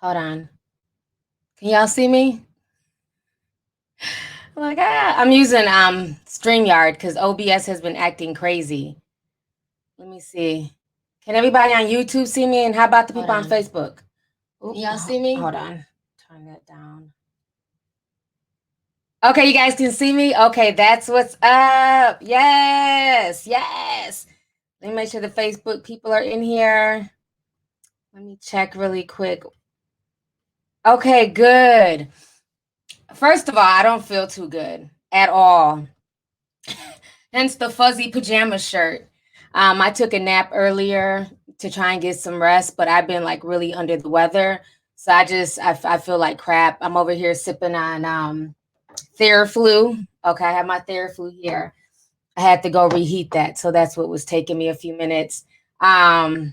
Hold on. Can y'all see me? Like, I'm using StreamYard because OBS has been acting crazy. Let me see. Can everybody on YouTube see me? And how about the people on Facebook? Can y'all see me? Hold on. Turn that down. Okay, you guys can see me? Okay, that's what's up. Yes, yes. Let me make sure the Facebook people are in here. Let me check really quick. Okay, good. First of all, I don't feel too good at all. Hence the fuzzy pajama shirt. I took a nap earlier to try and get some rest, but I've been like really under the weather. So I feel like crap. I'm over here sipping on Theraflu. Okay, I have my Theraflu here. I had to go reheat that. So that's what was taking me a few minutes. Hey,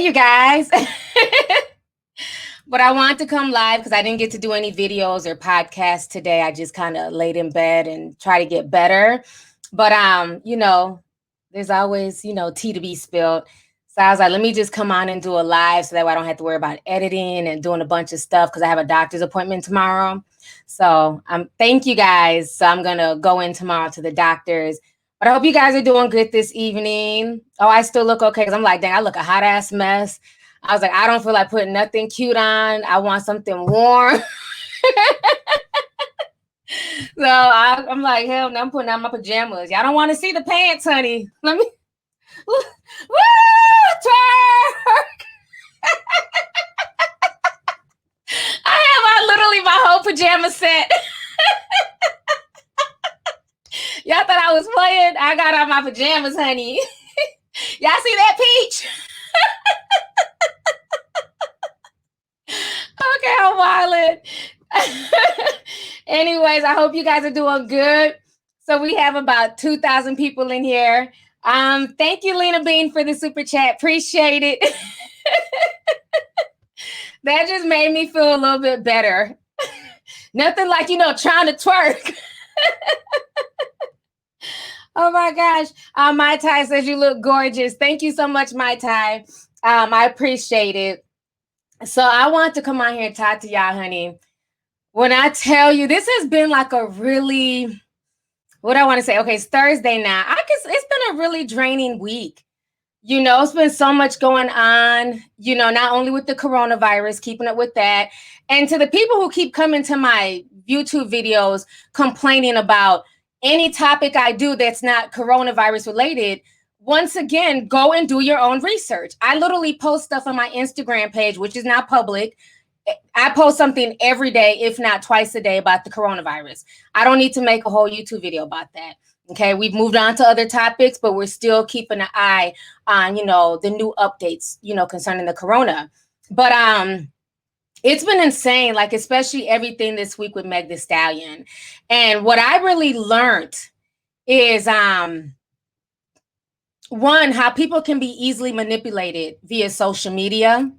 you guys. But I wanted to come live because I didn't get to do any videos or podcasts today. I just kind of laid in bed and try to get better. But there's always, tea to be spilled. So I was like, let me just come on and do a live so that way I don't have to worry about editing and doing a bunch of stuff because I have a doctor's appointment tomorrow. So thank you guys. So I'm gonna go in tomorrow to the doctor's. But I hope you guys are doing good this evening. Oh, I still look okay because I'm like, dang, I look a hot ass mess. I was like, I don't feel like putting nothing cute on. I want something warm. So I'm like, hell no, I'm putting on my pajamas. Y'all don't want to see the pants, honey. Let me. Woo! Twerk! I have literally my whole pajama set. Y'all thought I was playing? I got on my pajamas, honey. Y'all see that peach? Okay, I'm wildin'. Anyways, I hope you guys are doing good. So we have about 2,000 people in here. Thank you, Lena Bean, for the super chat. Appreciate it. That just made me feel a little bit better. Nothing like, trying to twerk. Oh my gosh. Mai Tai says you look gorgeous. Thank you so much, Mai Tai. I appreciate it. So I want to come on here and talk to y'all, honey. When I tell you, this has been like a really, what I want to say, okay, it's Thursday now. It's been a really draining week. It's been so much going on, not only with the coronavirus, keeping up with that. And to the people who keep coming to my YouTube videos complaining about any topic I do that's not coronavirus related, once again, go and do your own research. I literally post stuff on my Instagram page, which is not public. I post something every day, if not twice a day, about the coronavirus. I don't need to make a whole YouTube video about that. Okay, we've moved on to other topics, but we're still keeping an eye on, the new updates, concerning the corona. But it's been insane, like especially everything this week with Meg Thee Stallion. And what I really learned is one, how people can be easily manipulated via social media,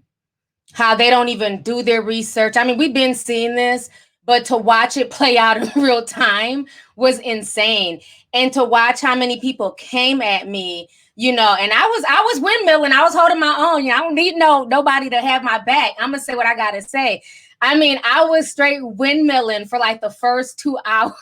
how they don't even do their research. I mean, we've been seeing this, but to watch it play out in real time was insane. And to watch how many people came at me, and I was windmilling, I was holding my own. I don't need nobody to have my back. I'm gonna say what I gotta say. I mean, I was straight windmilling for like the first 2 hours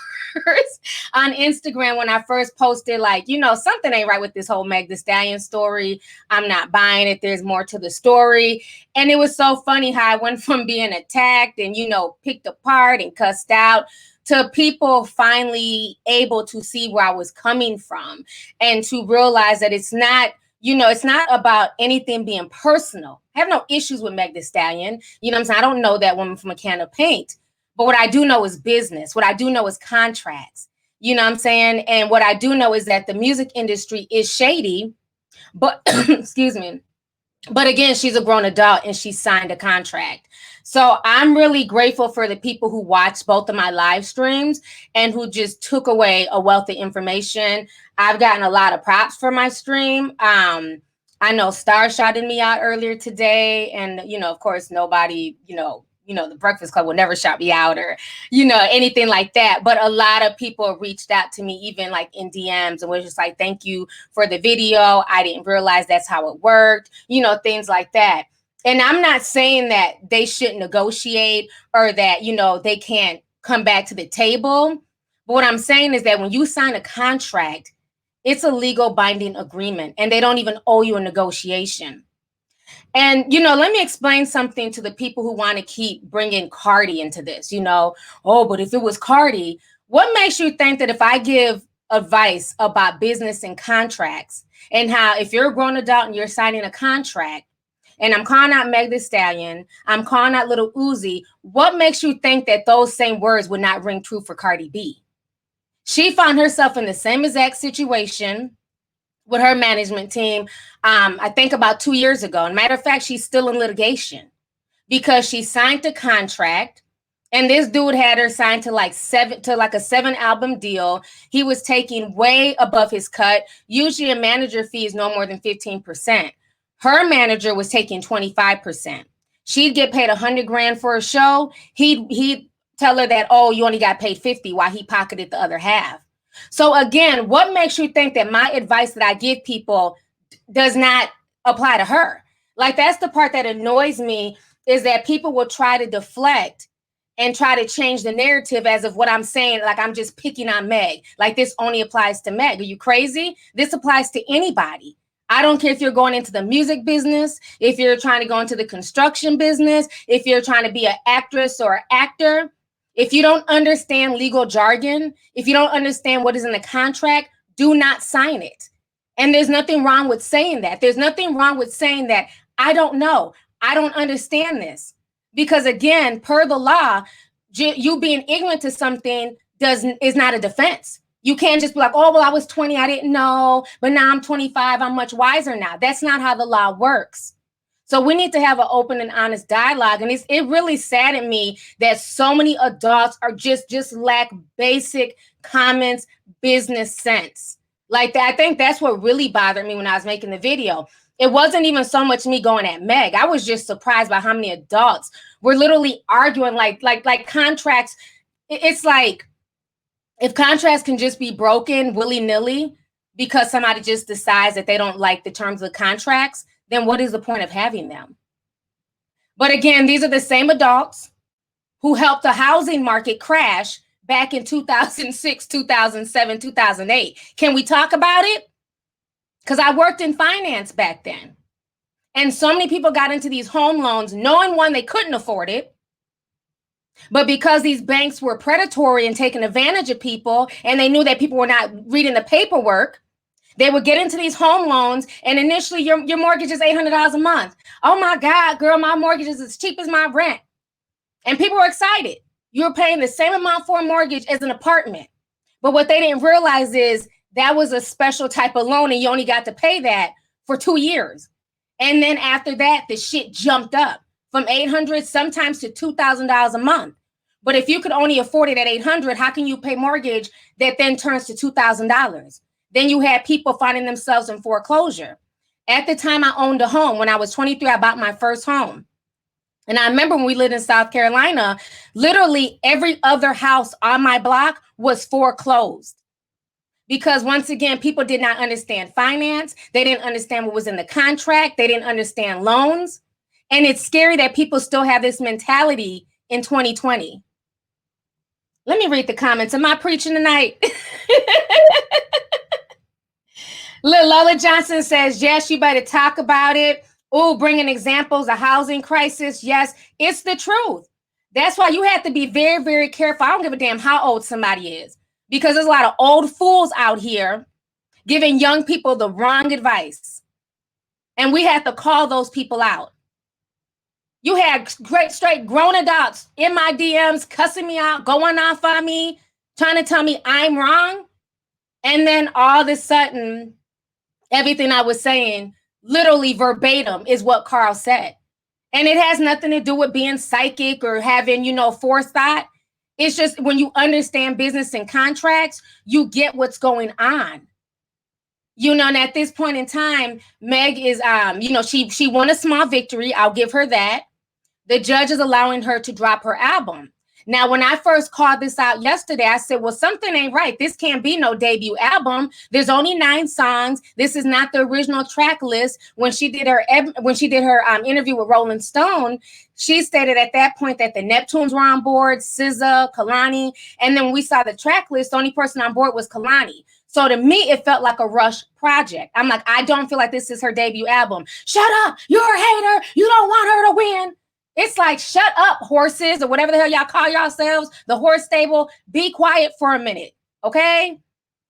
on Instagram when I first posted, like, something ain't right with this whole Meg Thee Stallion story. I'm not buying it. There's more to the story. And it was so funny how I went from being attacked and, picked apart and cussed out to people finally able to see where I was coming from and to realize that it's not, it's not about anything being personal. I have no issues with Meg Thee Stallion. You know what I'm saying? I don't know that woman from a can of paint. But what I do know is business. What I do know is contracts. You know what I'm saying? And what I do know is that the music industry is shady. But, excuse me. But again, she's a grown adult and she signed a contract. So I'm really grateful for the people who watched both of my live streams and who just took away a wealth of information. I've gotten a lot of props for my stream. I know Star shouted me out earlier today. And, of course, nobody, the Breakfast Club will never shout me out or, anything like that. But a lot of people reached out to me, even like in DMs, and was just like, thank you for the video. I didn't realize that's how it worked, things like that. And I'm not saying that they shouldn't negotiate or that, they can't come back to the table. But what I'm saying is that when you sign a contract, it's a legal binding agreement and they don't even owe you a negotiation. And, let me explain something to the people who want to keep bringing Cardi into this, oh, but if it was Cardi, what makes you think that if I give advice about business and contracts and how if you're a grown adult and you're signing a contract and I'm calling out Meg Thee Stallion, I'm calling out Little Uzi, what makes you think that those same words would not ring true for Cardi B? She found herself in the same exact situation with her management team, I think about 2 years ago. And matter of fact, she's still in litigation because she signed a contract and this dude had her signed to like a 7-album deal. He was taking way above his cut. Usually a manager fee is no more than 15%. Her manager was taking 25%. She'd get paid $100,000 for a show. He'd tell her that, oh, you only got paid 50 while he pocketed the other half. So again, what makes you think that my advice that I give people does not apply to her? Like, that's the part that annoys me, is that people will try to deflect and try to change the narrative as of what I'm saying. Like, I'm just picking on Meg. Like, this only applies to Meg. Are you crazy? This applies to anybody. I don't care if you're going into the music business, if you're trying to go into the construction business, if you're trying to be an actress or an actor. If you don't understand legal jargon, if you don't understand what is in the contract, do not sign it. And there's nothing wrong with saying that. There's nothing wrong with saying that, I don't know, I don't understand this. Because again, per the law, you being ignorant to something is not a defense. You can't just be like, oh, well, I was 20, I didn't know, but now I'm 25, I'm much wiser now. That's not how the law works. So we need to have an open and honest dialogue. And it really saddened me that so many adults are just lack basic common business sense. Like that. I think that's what really bothered me when I was making the video. It wasn't even so much me going at Meg. I was just surprised by how many adults were literally arguing like contracts. It's like, if contracts can just be broken willy-nilly because somebody just decides that they don't like the terms of the contracts, then what is the point of having them? But again, these are the same adults who helped the housing market crash back in 2006, 2007, 2008. Can we talk about it? Because I worked in finance back then. And so many people got into these home loans knowing, one, they couldn't afford it. But because these banks were predatory and taking advantage of people, and they knew that people were not reading the paperwork, they would get into these home loans, and initially your mortgage is $800 a month. Oh my God, girl, my mortgage is as cheap as my rent. And people were excited. You're paying the same amount for a mortgage as an apartment. But what they didn't realize is that was a special type of loan, and you only got to pay that for 2 years. And then after that, the shit jumped up from $800 sometimes to $2,000 a month. But if you could only afford it at $800, how can you pay mortgage that then turns to $2,000? Then you had people finding themselves in foreclosure. At the time I owned a home, when I was 23, I bought my first home. And I remember when we lived in South Carolina, literally every other house on my block was foreclosed. Because once again, people did not understand finance. They didn't understand what was in the contract. They didn't understand loans. And it's scary that people still have this mentality in 2020. Let me read the comments. Am I preaching tonight? Lola Johnson says, yes, you better talk about it. Oh, bringing examples of housing crisis. Yes, it's the truth. That's why you have to be very, very careful. I don't give a damn how old somebody is, because there's a lot of old fools out here giving young people the wrong advice. And we have to call those people out. You had straight grown adults in my DMs cussing me out, going off on me, trying to tell me I'm wrong. And then all of a sudden, everything I was saying, literally verbatim, is what Carl said. And it has nothing to do with being psychic or having, forethought. It's just when you understand business and contracts, you get what's going on. And at this point in time, Meg is, she won a small victory. I'll give her that. The judge is allowing her to drop her album. Now, when I first called this out yesterday, I said, well, something ain't right. This can't be no debut album. There's only 9 songs. This is not the original track list. When she did her interview with Rolling Stone, she stated at that point that the Neptunes were on board, SZA, Kalani, and then we saw the track list. The only person on board was Kalani. So to me, it felt like a rush project. I'm like, I don't feel like this is her debut album. Shut up. You're a hater. You don't want her to win. It's like, shut up, horses, or whatever the hell y'all call yourselves, the horse stable. Be quiet for a minute, okay?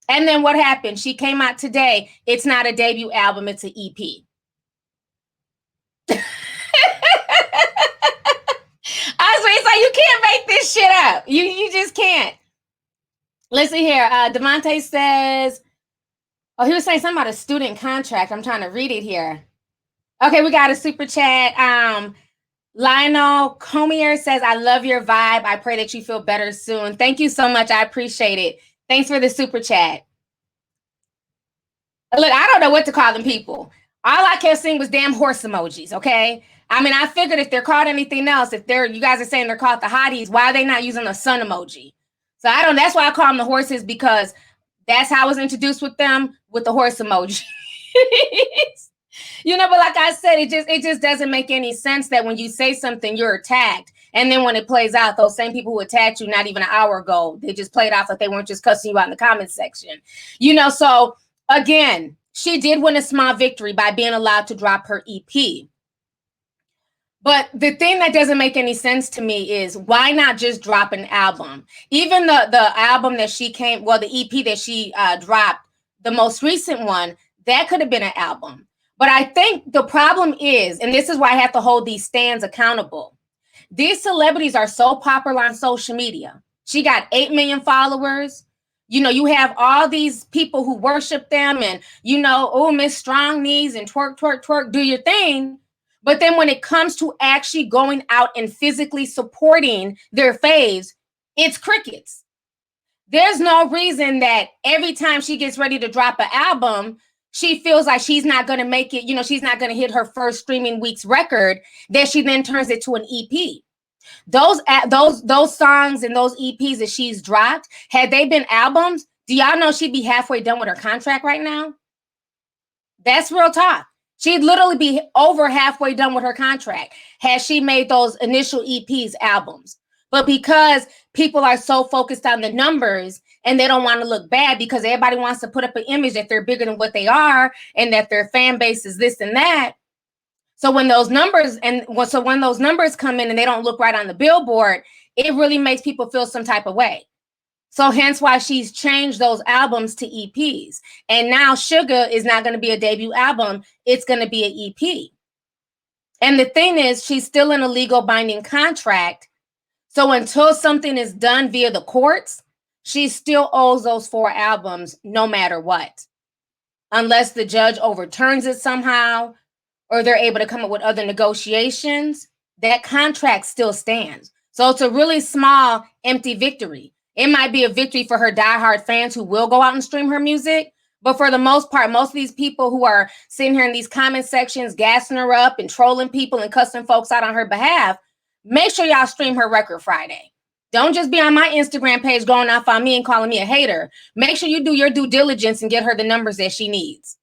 And then what happened? She came out today. It's not a debut album. It's an EP. It's like, you can't make this shit up. You just can't. Listen here. Devontae says, oh, he was saying something about a student contract. I'm trying to read it here. Okay, we got a super chat. Lionel Comier says, I love your vibe. I pray that you feel better soon. Thank you so much. I appreciate it. Thanks for the super chat. Look, I don't know what to call them people. All I kept seeing was damn horse emojis, okay? I mean, I figured if they're called anything else, you guys are saying they're called the hotties, why are they not using the sun emoji? So that's why I call them the horses, because that's how I was introduced with them, with the horse emoji. But like I said, it just doesn't make any sense that when you say something, you're attacked. And then when it plays out, those same people who attacked you not even an hour ago, they just played off like they weren't just cussing you out in the comments section. So again, she did win a small victory by being allowed to drop her EP. But the thing that doesn't make any sense to me is, why not just drop an album? Even the album that the EP that she dropped, the most recent one, that could have been an album. But I think the problem is, and this is why I have to hold these stands accountable, these celebrities are so popular on social media. She got 8 million followers. You have all these people who worship them and, oh, Miss Strong Knees and twerk, twerk, twerk, do your thing. But then when it comes to actually going out and physically supporting their faves, it's crickets. There's no reason that every time she gets ready to drop an album, she feels like she's not going to make it, she's not going to hit her first streaming week's record, that she then turns it to an EP. Those songs and those EPs that she's dropped, had they been albums, do y'all know she'd be halfway done with her contract right now? That's real talk. She'd literally be over halfway done with her contract had she made those initial EPs albums. But because people are so focused on the numbers and they don't want to look bad, because everybody wants to put up an image that they're bigger than what they are and that their fan base is this and that. So when those numbers come in and they don't look right on the billboard, it really makes people feel some type of way. So hence why she's changed those albums to EPs. And now Suga is not going to be a debut album. It's going to be an EP. And the thing is, she's still in a legal binding contract. So until something is done via the courts, she still owes those 4 albums no matter what. Unless the judge overturns it somehow, or they're able to come up with other negotiations, that contract still stands. So it's a really small, empty victory. It might be a victory for her diehard fans who will go out and stream her music. But for the most part, most of these people who are sitting here in these comment sections, gassing her up and trolling people and cussing folks out on her behalf, make sure y'all stream her record Friday. Don't just be on my Instagram page going off on me and calling me a hater. Make sure you do your due diligence and get her the numbers that she needs.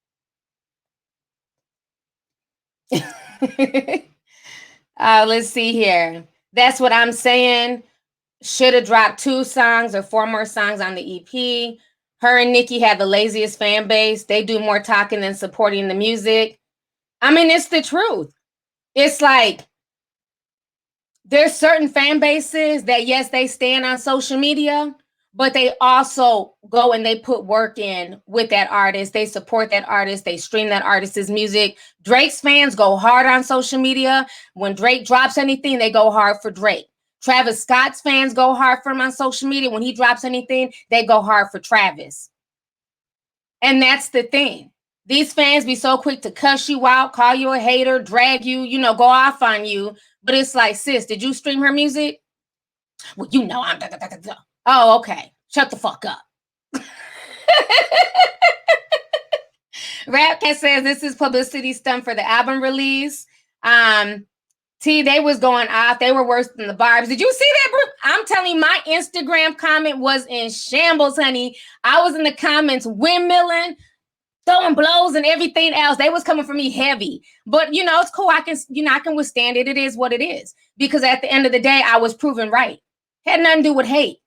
Let's see here. That's what I'm saying. Should have dropped 2 songs or 4 more songs on the EP. Her and Nicki have the laziest fan base. They do more talking than supporting the music. I mean, it's the truth. It's like, there's certain fan bases that, yes, they stand on social media, but they also go and they put work in with that artist. They support that artist. They stream that artist's music. Drake's fans go hard on social media. When Drake drops anything, they go hard for Drake. Travis Scott's fans go hard for him on social media. When he drops anything, they go hard for Travis. And that's the thing. These fans be so quick to cuss you out, call you a hater, drag you, go off on you. But it's like, sis, did you stream her music? Well, I'm Oh, okay. Shut the fuck up. Rapcat says this is publicity stunt for the album release. T, they was going off. They were worse than the Barbs. Did you see that, Brooke? I'm telling you, my Instagram comment was in shambles, honey. I was in the comments windmilling, throwing blows and everything else. They was coming for me heavy. But, you know, it's cool. I can withstand it. It is what it is. Because at the end of the day, I was proven right. Had nothing to do with hate.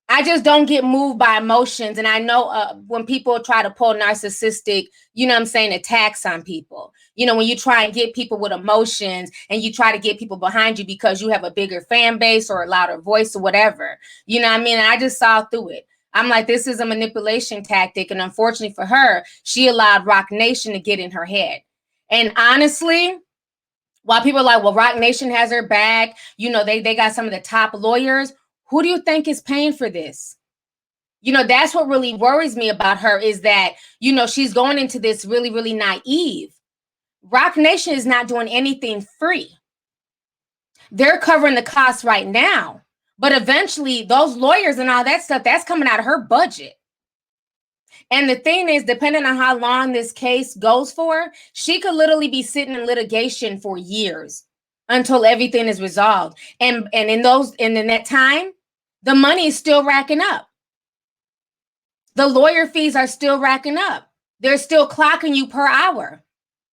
I just don't get moved by emotions. And I know when people try to pull narcissistic, you know what I'm saying, attacks on people. You know, when you try and get people with emotions and you try to get people behind you because you have a bigger fan base or a louder voice or whatever. You know what I mean? And I just saw through it. I'm like, this is a manipulation tactic. And unfortunately for her, she allowed Roc Nation to get in her head. And honestly, while people are like, well, Roc Nation has her back, you know, they got some of the top lawyers. Who do you think is paying for this? You know, that's what really worries me about her is that, you know, she's going into this really, really naive. Roc Nation is not doing anything free. They're covering the costs right now. But eventually, those lawyers and all that stuff, that's coming out of her budget. And the thing is, depending on how long this case goes for, she could literally be sitting in litigation for years until everything is resolved. And in that time, the money is still racking up. The lawyer fees are still racking up. They're still clocking you per hour.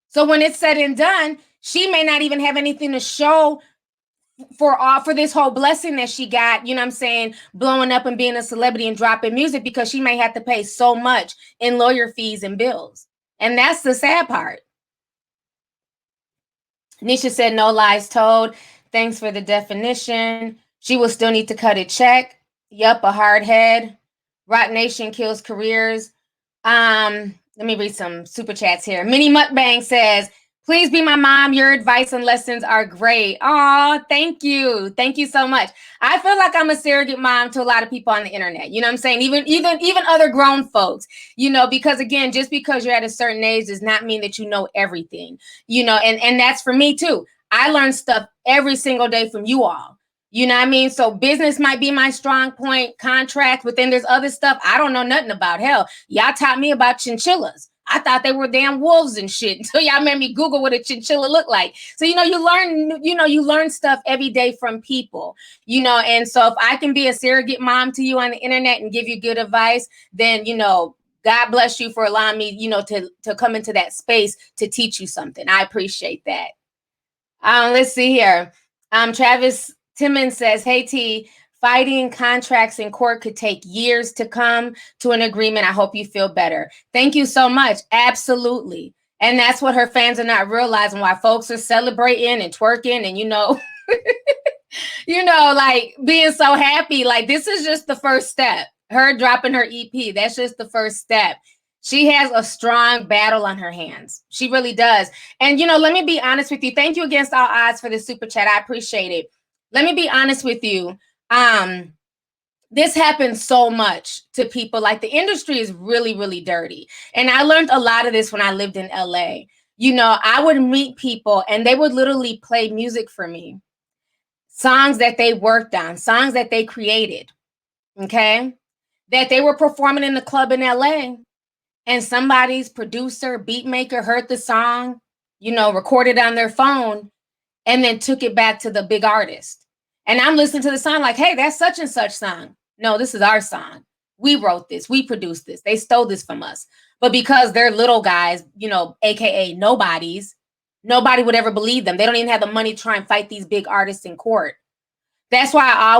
So when it's said and done, she may not even have anything to show for this whole blessing that she got, you know what I'm saying, blowing up and being a celebrity and dropping music, because she may have to pay so much in lawyer fees and bills. And that's the sad part. Nisha said, no lies told. Thanks for the definition. She will still need to cut a check. Yup, a hard head. Roc Nation kills careers. Let me read some super chats here. Minnie Mukbang says, please be my mom. Your advice and lessons are great. Oh, thank you. Thank you so much. I feel like I'm a surrogate mom to a lot of people on the internet. You know what I'm saying? Even other grown folks, you know, because again, just because you're at a certain age does not mean that you know everything, you know, and that's for me too. I learn stuff every single day from you all. You know what I mean? So business might be my strong point, contract, but then there's other stuff I don't know nothing about. Hell, y'all taught me about chinchillas. I thought they were damn wolves and shit until y'all made me Google what a chinchilla looked like. So, you know, you learn stuff every day from people, you know, and so if I can be a surrogate mom to you on the internet and give you good advice, then, you know, God bless you for allowing me, you know, to come into that space to teach you something. I appreciate that. Let's see here. Travis Timmons says, hey, T, fighting contracts in court could take years to come to an agreement. I hope you feel better. Thank you so much. Absolutely. And that's what her fans are not realizing, why folks are celebrating and twerking and, you know, you know, like being so happy. Like this is just the first step. Her dropping her EP. That's just the first step. She has a strong battle on her hands. She really does. And, you know, let me be honest with you. Thank you against all odds for the super chat. I appreciate it. Let me be honest with you. This happens so much to people. Like the industry is really, really dirty. And I learned a lot of this when I lived in LA. You know, I would meet people and they would literally play music for me. Songs that they worked on, songs that they created, okay? That they were performing in the club in LA. And somebody's producer, beat maker heard the song, you know, recorded on their phone and then took it back to the big artist. And I'm listening to the song like, hey, that's such and such song. No, this is our song. We wrote this. We produced this. They stole this from us. But because they're little guys, you know, AKA nobodies, nobody would ever believe them. They don't even have the money to try and fight these big artists in court. That's why I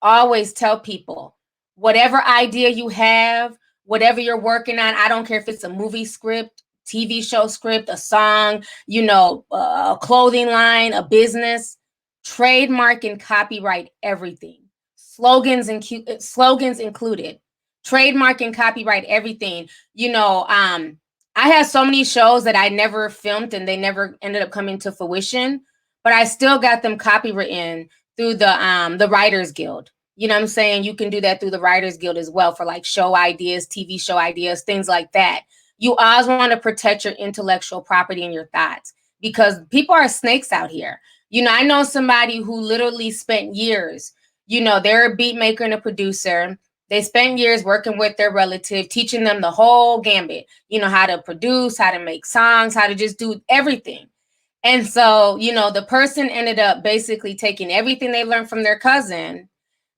always tell people, whatever idea you have, whatever you're working on, I don't care if it's a movie script, TV show script, a song, you know, a clothing line, a business, trademark and copyright everything. Slogans included. Trademark and copyright everything. You know, I have so many shows that I never filmed and they never ended up coming to fruition, but I still got them copywritten through the Writers Guild. You know what I'm saying? You can do that through the Writers Guild as well for like show ideas, TV show ideas, things like that. You always want to protect your intellectual property and your thoughts because people are snakes out here. You know, I know somebody who literally spent years, you know, they're a beat maker and a producer. They spent years working with their relative, teaching them the whole gambit, you know, how to produce, how to make songs, how to just do everything. And so, you know, the person ended up basically taking everything they learned from their cousin.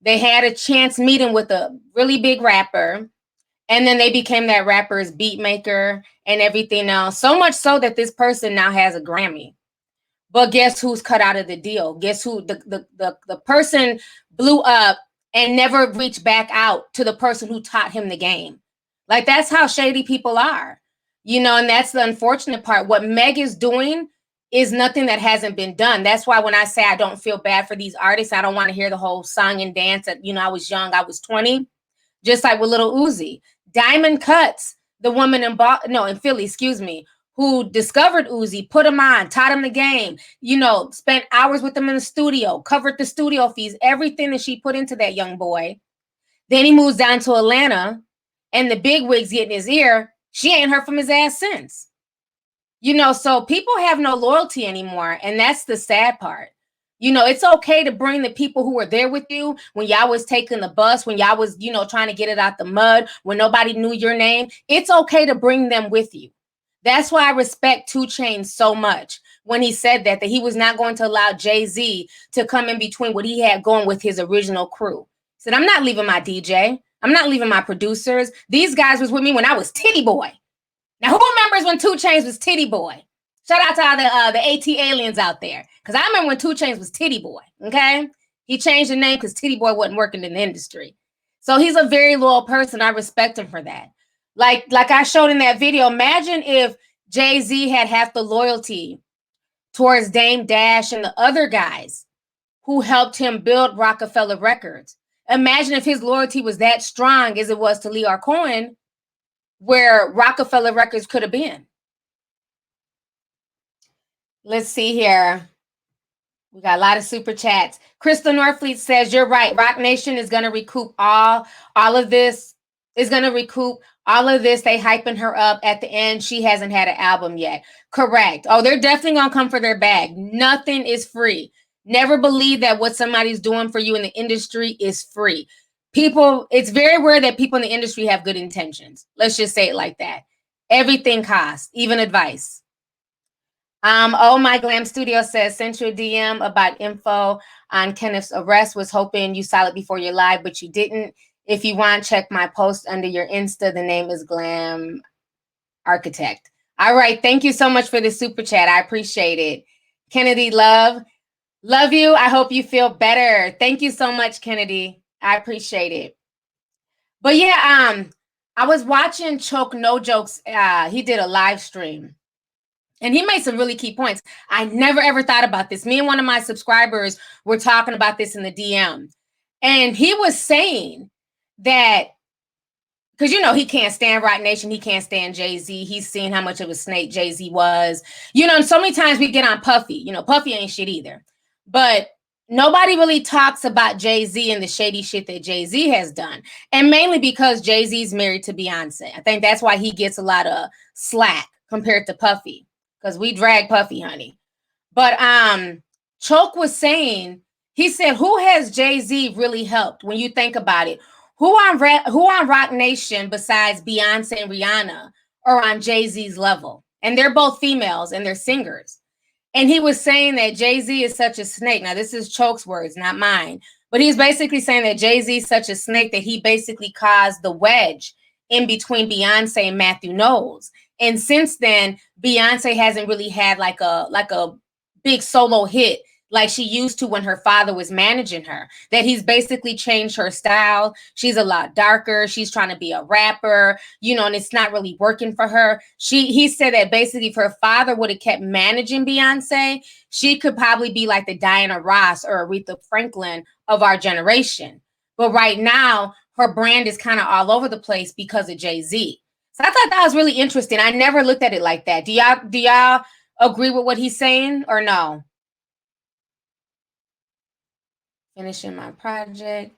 They had a chance meeting with a really big rapper. And then they became that rapper's beat maker and everything else. So much so that this person now has a Grammy. But guess who's cut out of the deal? Guess who? The person blew up and never reached back out to the person who taught him the game. Like, that's how shady people are. You know, and that's the unfortunate part. What Meg is doing is nothing that hasn't been done. That's why when I say I don't feel bad for these artists, I don't want to hear the whole song and dance. You know, I was young, I was 20, just like with Little Uzi. Diamond Cuts, the woman in Philly, excuse me, who discovered Uzi, put him on, taught him the game, you know, spent hours with him in the studio, covered the studio fees, everything that she put into that young boy. Then he moves down to Atlanta, and the big wigs get in his ear. She ain't heard from his ass since. You know, so people have no loyalty anymore, and that's the sad part. You know, it's okay to bring the people who were there with you when y'all was taking the bus, when y'all was, you know, trying to get it out the mud, when nobody knew your name. It's okay to bring them with you. That's why I respect 2 Chainz so much when he said that he was not going to allow Jay-Z to come in between what he had going with his original crew. He said, I'm not leaving my DJ. I'm not leaving my producers. These guys was with me when I was Titty Boy. Now, who remembers when 2 Chainz was Titty Boy? Shout out to all the AT aliens out there. Because I remember when 2 Chainz was Titty Boy, okay? He changed the name because Titty Boy wasn't working in the industry. So he's a very loyal person. I respect him for that. Like I showed in that video, imagine if Jay-Z had half the loyalty towards Dame Dash and the other guys who helped him build Rockefeller Records. Imagine if his loyalty was that strong as it was to Lear Cohen, where Rockefeller Records could have been. Let's see here. We got a lot of super chats. Crystal Norfleet says, you're right. Roc Nation is going to recoup all of this. Is going to recoup all of this. They hyping her up at the end. She hasn't had an album yet. Correct. Oh, they're definitely going to come for their bag. Nothing is free. Never believe that what somebody's doing for you in the industry is free. People, it's very rare that people in the industry have good intentions. Let's just say it like that. Everything costs, even advice. Oh, my Glam Studio says, sent you a DM about info on Kenneth's arrest. Was hoping you saw it before your live, but you didn't. If you want, check my post under your Insta. The name is Glam Architect. All right. Thank you so much for the super chat. I appreciate it. Kennedy, love you. I hope you feel better. Thank you so much, Kennedy. I appreciate it. But yeah, I was watching Choke No Jokes. He did a live stream. And he made some really key points. I never, ever thought about this. Me and one of my subscribers were talking about this in the DM. And he was saying that, because, you know, he can't stand Roc Nation. He can't stand Jay-Z. He's seen how much of a snake Jay-Z was. You know, and so many times we get on Puffy. You know, Puffy ain't shit either. But nobody really talks about Jay-Z and the shady shit that Jay-Z has done. And mainly because Jay-Z's married to Beyonce. I think that's why he gets a lot of slack compared to Puffy. Because we drag Puffy, honey. But Choke was saying, he said, who has Jay-Z really helped when you think about it? Who on Roc Nation besides Beyonce and Rihanna are on Jay-Z's level? And they're both females and they're singers. And he was saying that Jay-Z is such a snake. Now, this is Choke's words, not mine. But he's basically saying that Jay-Z is such a snake that he basically caused the wedge in between Beyonce and Matthew Knowles. And since then, Beyonce hasn't really had like a big solo hit like she used to when her father was managing her. That he's basically changed her style. She's a lot darker. She's trying to be a rapper, you know, and it's not really working for her. He said that basically if her father would have kept managing Beyonce, she could probably be like the Diana Ross or Aretha Franklin of our generation. But right now, her brand is kind of all over the place because of Jay-Z. So I thought that was really interesting. I never looked at it like that. Do y'all agree with what he's saying or no? Finishing my project.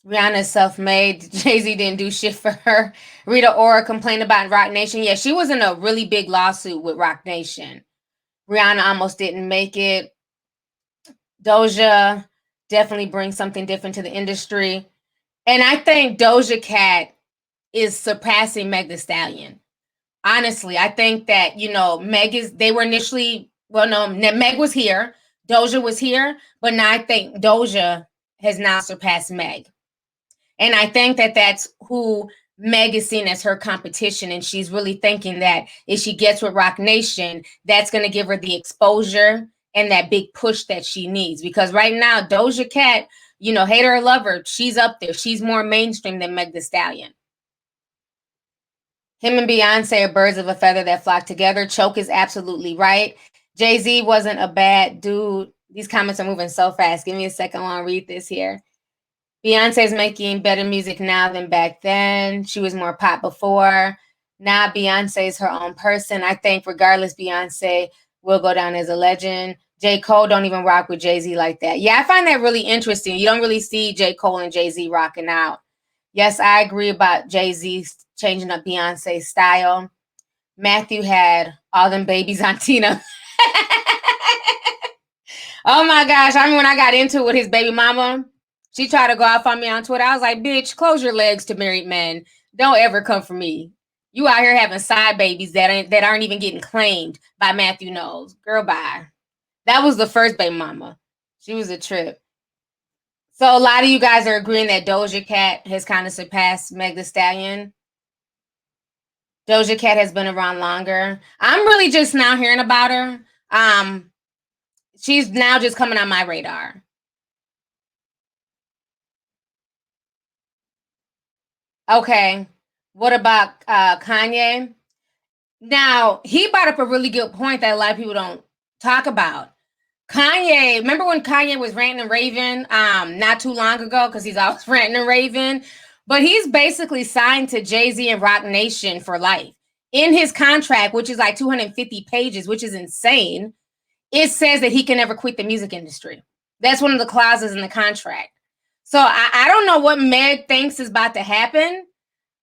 Rihanna's self-made. Jay-Z didn't do shit for her. Rita Ora complained about Roc Nation. Yeah, she was in a really big lawsuit with Roc Nation. Rihanna almost didn't make it. Doja definitely brings something different to the industry. And I think Doja Cat is surpassing Meg Thee Stallion. Honestly, I think that, you know, they were initially Well, no, Meg was here. Doja was here. But now I think Doja has now surpassed Meg. And I think that that's who Meg is seen as her competition. And she's really thinking that if she gets with Roc Nation, that's going to give her the exposure and that big push that she needs. Because right now, Doja Cat, you know, hate her or love her, she's up there. She's more mainstream than Meg Thee Stallion. Him and Beyonce are birds of a feather that flock together. Choke is absolutely right. Jay-Z wasn't a bad dude. These comments are moving so fast. Give me a second while I read this here. Beyonce's making better music now than back then. She was more pop before. Now Beyonce's her own person. I think regardless, Beyonce will go down as a legend. J. Cole don't even rock with Jay-Z like that. Yeah, I find that really interesting. You don't really see J. Cole and Jay-Z rocking out. Yes, I agree about Jay-Z changing up Beyonce's style. Matthew had all them babies on Tina. Oh my gosh. I mean, when I got into it with his baby mama, she tried to go off on me on Twitter. I was like, bitch, close your legs to married men. Don't ever come for me. You out here having side babies that aren't even getting claimed by Matthew Knowles. Girl, bye. That was the first baby mama. She was a trip. So a lot of you guys are agreeing that Doja Cat has kind of surpassed Meg Thee Stallion. Doja Cat has been around longer. I'm really just now hearing about her. She's now just coming on my radar. Okay. What about Kanye? Now, he brought up a really good point that a lot of people don't talk about. Kanye, remember when Kanye was ranting and raving not too long ago, because he's always ranting and raving, but he's basically signed to Jay-Z and Roc Nation for life. In his contract, which is like 250 pages, which is insane, it says that he can never quit the music industry. That's one of the clauses in the contract. So I don't know what Meg thinks is about to happen,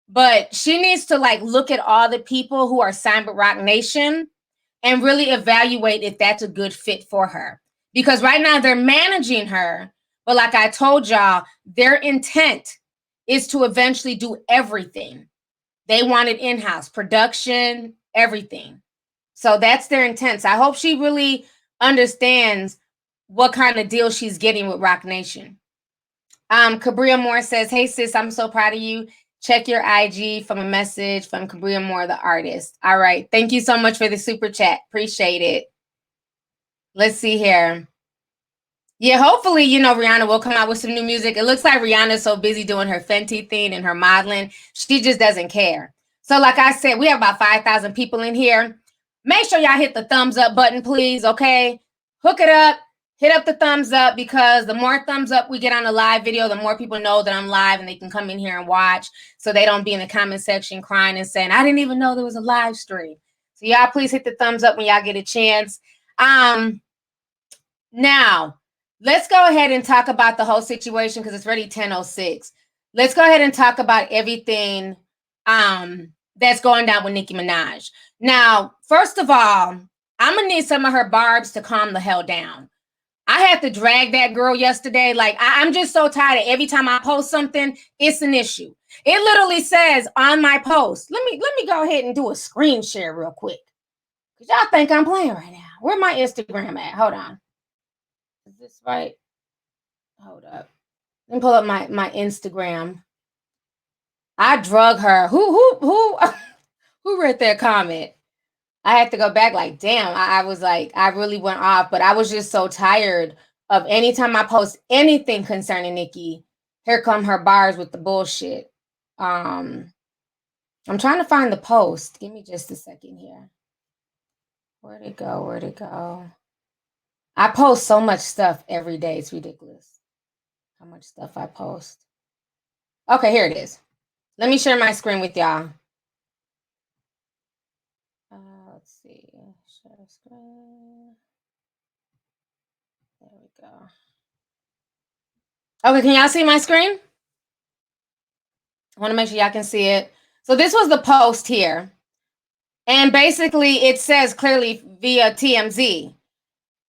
but she needs to like look at all the people who are signed with Roc Nation and really evaluate if that's a good fit for her. Because right now they're managing her, but like I told y'all, their intent is to eventually do everything. They want it in-house, production, everything. So that's their intent. So I hope she really understands what kind of deal she's getting with Roc Nation. Gabrielle Moore says, hey sis, I'm so proud of you. Check your IG from a message from Gabrielle Moore, the artist. All right. Thank you so much for the super chat. Appreciate it. Let's see here. Yeah, hopefully, you know, Rihanna will come out with some new music. It looks like Rihanna's so busy doing her Fenty thing and her modeling. She just doesn't care. So like I said, we have about 5,000 people in here. Make sure y'all hit the thumbs up button, please, okay? Hook it up. Hit up the thumbs up, because the more thumbs up we get on a live video, the more people know that I'm live and they can come in here and watch, so they don't be in the comment section crying and saying, I didn't even know there was a live stream. So y'all please hit the thumbs up when y'all get a chance. Now, let's go ahead and talk about the whole situation, because it's already 10:06. Let's go ahead and talk about everything that's going down with Nicki Minaj. Now, first of all, I'm going to need some of her barbs to calm the hell down. I had to drag that girl yesterday. Like, I'm just so tired of every time I post something, it's an issue. It literally says on my post, let me go ahead and do a screen share real quick, because y'all think I'm playing right now. Where my Instagram at? Hold on. Is this right? Hold up. Let me pull up my Instagram. I drug her. Who read that comment? I had to go back like, damn, I was like, I really went off, but I was just so tired of anytime I post anything concerning Nicki, here come her bars with the bullshit. I'm trying to find the post. Give me just a second here. Where'd it go? Where'd it go? I post so much stuff every day. It's ridiculous how much stuff I post. Okay, here it is. Let me share my screen with y'all. Let's see. Share screen. There we go. Okay, can y'all see my screen? I want to make sure y'all can see it. So this was the post here. And basically it says clearly via TMZ,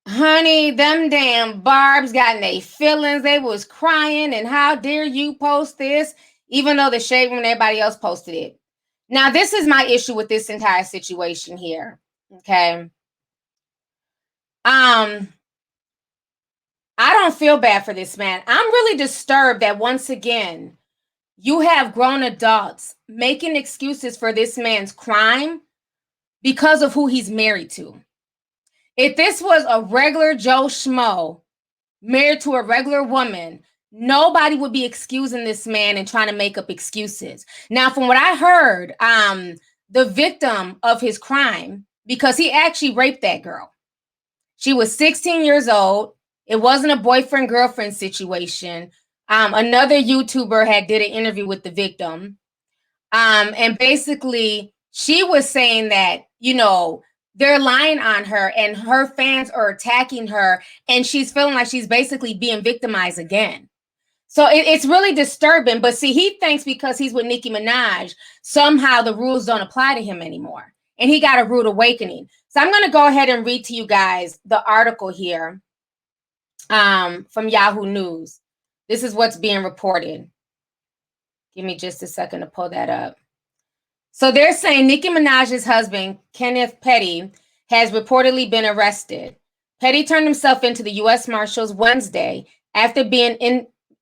honey, them damn barbs got in their feelings. They was crying, and how dare you post this, even though the shade room and everybody else posted it. Now, this is my issue with this entire situation here, okay? I don't feel bad for this man. I'm really disturbed that once again, you have grown adults making excuses for this man's crime because of who he's married to. If this was a regular Joe Schmo married to a regular woman, nobody would be excusing this man and trying to make up excuses. Now, from what I heard, the victim of his crime, because he actually raped that girl. She was 16 years old. It wasn't a boyfriend-girlfriend situation. Another YouTuber had did an interview with the victim. And basically, she was saying that, you know, they're lying on her and her fans are attacking her and she's feeling like she's basically being victimized again. So it's really disturbing. But see, he thinks because he's with Nicki Minaj, somehow the rules don't apply to him anymore. And he got a rude awakening. So I'm going to go ahead and read to you guys the article here from Yahoo News. This is what's being reported. Give me just a second to pull that up. So they're saying Nicki Minaj's husband, Kenneth Petty, has reportedly been arrested. Petty turned himself into the U.S. Marshals Wednesday after being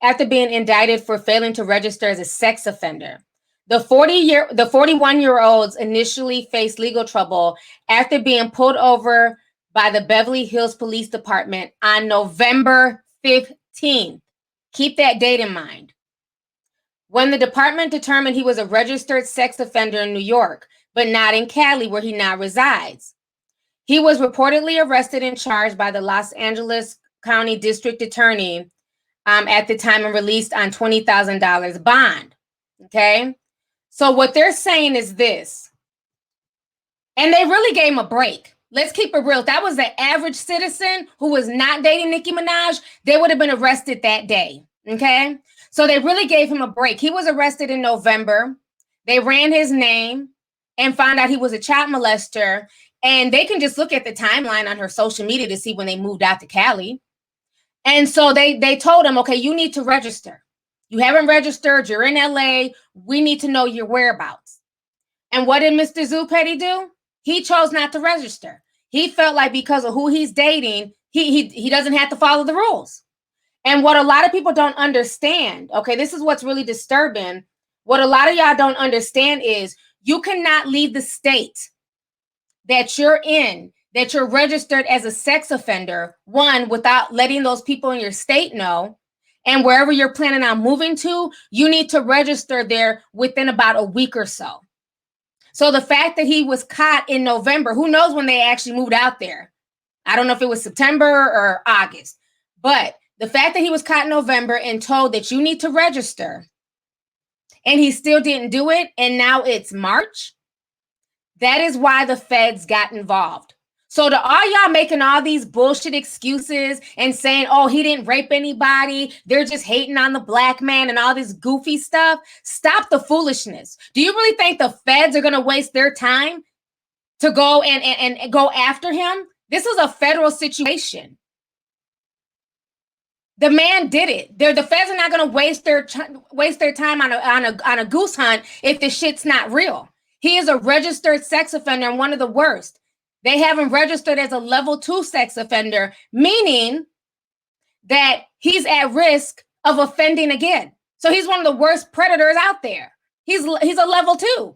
indicted for failing to register as a sex offender. The 41-year-olds initially faced legal trouble after being pulled over by the Beverly Hills Police Department on November 15th. Keep that date in mind. When the department determined he was a registered sex offender in New York, but not in Cali, where he now resides. He was reportedly arrested and charged by the Los Angeles County District Attorney at the time and released on $20,000 bond. Okay? So what they're saying is this, and they really gave him a break. Let's keep it real. If that was the average citizen who was not dating Nicki Minaj, they would have been arrested that day. Okay? So they really gave him a break. He was arrested in November. They ran his name and found out he was a child molester. And they can just look at the timeline on her social media to see when they moved out to Cali. And so they told him, okay, you need to register. You haven't registered. You're in LA. We need to know your whereabouts. And what did Mr. Zoo Petty do? He chose not to register. He felt like because of who he's dating, he doesn't have to follow the rules. And what a lot of people don't understand, okay, this is what's really disturbing. What a lot of y'all don't understand is you cannot leave the state that you're in, that you're registered as a sex offender, one, without letting those people in your state know. And wherever you're planning on moving to, you need to register there within about a week or so. So the fact that he was caught in November, who knows when they actually moved out there? I don't know if it was September or August, but the fact that he was caught in November and told that you need to register and he still didn't do it, and now it's March, that is why the feds got involved. So to all y'all making all these bullshit excuses and saying, oh, he didn't rape anybody, they're just hating on the black man and all this goofy stuff, stop the foolishness. Do you really think the feds are going to waste their time to go and go after him? This is a federal situation. The man did it. The feds are not going to waste their time on a goose hunt if the shit's not real. He is a registered sex offender and one of the worst. They have him registered as a level 2 sex offender, meaning that he's at risk of offending again. So he's one of the worst predators out there. He's a level 2.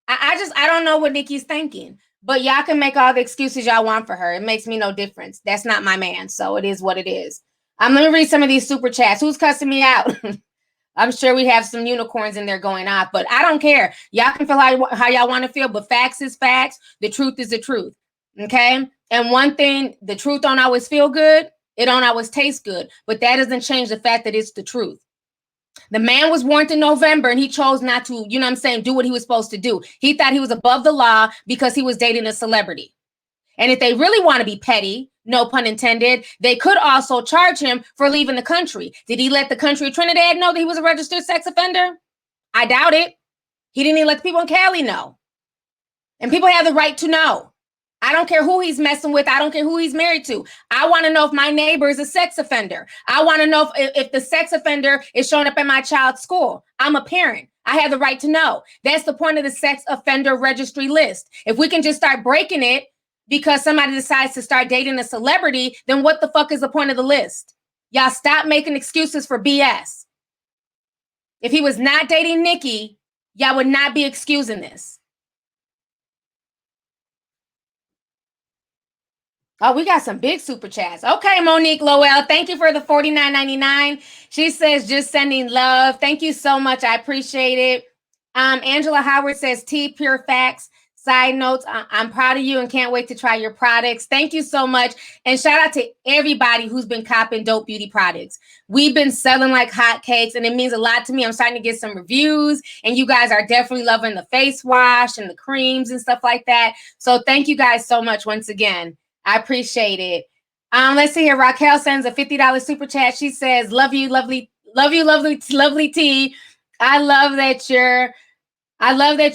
I don't know what Nicki's thinking, but y'all can make all the excuses y'all want for her. It makes me no difference. That's not my man, so it is what it is. Let me read some of these super chats. Who's cussing me out? I'm sure we have some unicorns in there going off, but I don't care. Y'all can feel how y'all want to feel, but facts is facts. The truth is the truth, okay? And one thing, the truth don't always feel good. It don't always taste good, but that doesn't change the fact that it's the truth. The man was warned in November, and he chose not to, you know what I'm saying, do what he was supposed to do. He thought he was above the law because he was dating a celebrity. And if they really want to be petty, no pun intended, they could also charge him for leaving the country. Did he let the country of Trinidad know that he was a registered sex offender? I doubt it. He didn't even let the people in Cali know. And people have the right to know. I don't care who he's messing with. I don't care who he's married to. I want to know if my neighbor is a sex offender. I want to know if the sex offender is showing up at my child's school. I'm a parent. I have the right to know. That's the point of the sex offender registry list. If we can just start breaking it, because somebody decides to start dating a celebrity, then what the fuck is the point of the list? Y'all stop making excuses for BS. If he was not dating Nicki, y'all would not be excusing this. Oh, we got some big super chats. Okay, Monique Lowell, thank you for the $49.99. She says, just sending love. Thank you so much. I appreciate it. Angela Howard says, T, pure facts. Side notes, I'm proud of you and can't wait to try your products. Thank you so much. And shout out to everybody who's been copping dope beauty products. We've been selling like hotcakes, and it means a lot to me. I'm starting to get some reviews, and you guys are definitely loving the face wash and the creams and stuff like that. So thank you guys so much once again. I appreciate it. Let's see here. Raquel sends a $50 super chat. She says, love you, lovely T. I love that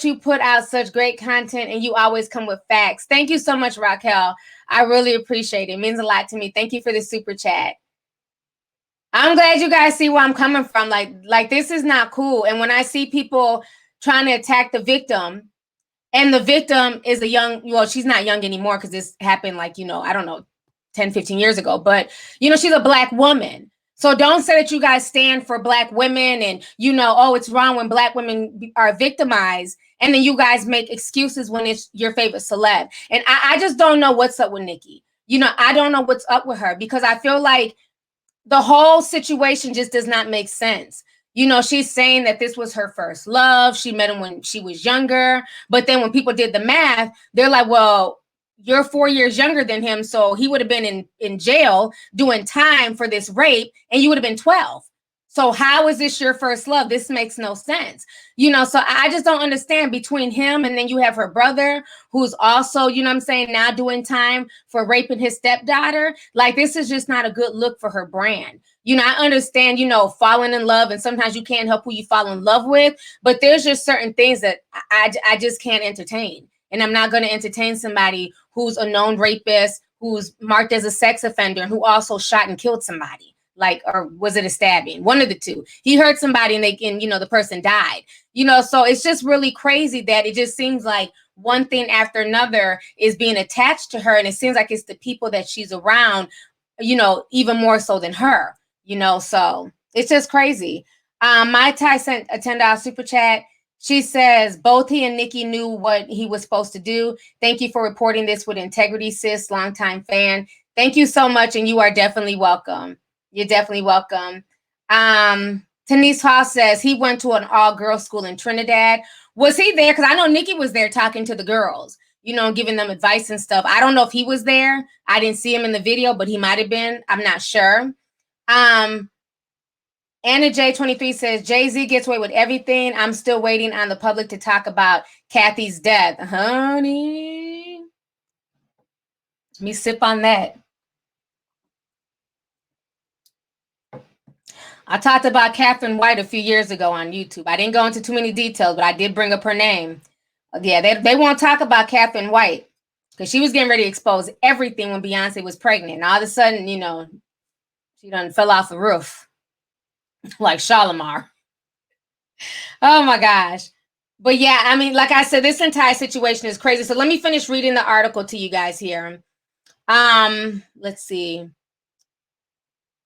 you put out such great content and you always come with facts. Thank you so much, Raquel. I really appreciate it. It means a lot to me. Thank you for the super chat. I'm glad you guys see where I'm coming from. Like this is not cool. And when I see people trying to attack the victim, and the victim is she's not young anymore because this happened I don't know, 10, 15 years ago. But, she's a Black woman. So don't say that you guys stand for Black women and, it's wrong when Black women are victimized. And then you guys make excuses when it's your favorite celeb. And I just don't know what's up with Nicki. I don't know what's up with her because I feel like the whole situation just does not make sense. She's saying that this was her first love. She met him when she was younger. But then when people did the math, they're like, well, you're 4 years younger than him. So he would have been in jail doing time for this rape, and you would have been 12. So how is this your first love? This makes no sense. So I just don't understand between him and then you have her brother who's also, now doing time for raping his stepdaughter. Like, this is just not a good look for her brand. I understand, falling in love, and sometimes you can't help who you fall in love with, but there's just certain things that I just can't entertain. And I'm not going to entertain somebody who's a known rapist, who's marked as a sex offender, and who also shot and killed somebody. Or was it a stabbing? One of the two. He hurt somebody and the person died. So it's just really crazy that it just seems like one thing after another is being attached to her. And it seems like it's the people that she's around, even more so than her, so it's just crazy. Mai Tai sent a $10 super chat. She says, both he and Nicki knew what he was supposed to do. Thank you for reporting this with integrity, sis. Longtime fan. Thank you so much. And you are definitely welcome. You're definitely welcome. Tanise Hall says he went to an all-girls school in Trinidad. Was he there? Because I know Nicki was there talking to the girls, giving them advice and stuff. I don't know if he was there. I didn't see him in the video, but he might have been. I'm not sure. Anna J23 says, Jay-Z gets away with everything. I'm still waiting on the public to talk about Kathy's death. Honey, let me sip on that. I talked about Catherine White a few years ago on YouTube. I didn't go into too many details, but I did bring up her name. Yeah, they won't talk about Catherine White because she was getting ready to expose everything when Beyonce was pregnant. And all of a sudden, she done fell off the roof like Shalimar. Oh my gosh. But yeah, I mean, like I said, this entire situation is crazy. So let me finish reading the article to you guys here. Let's see.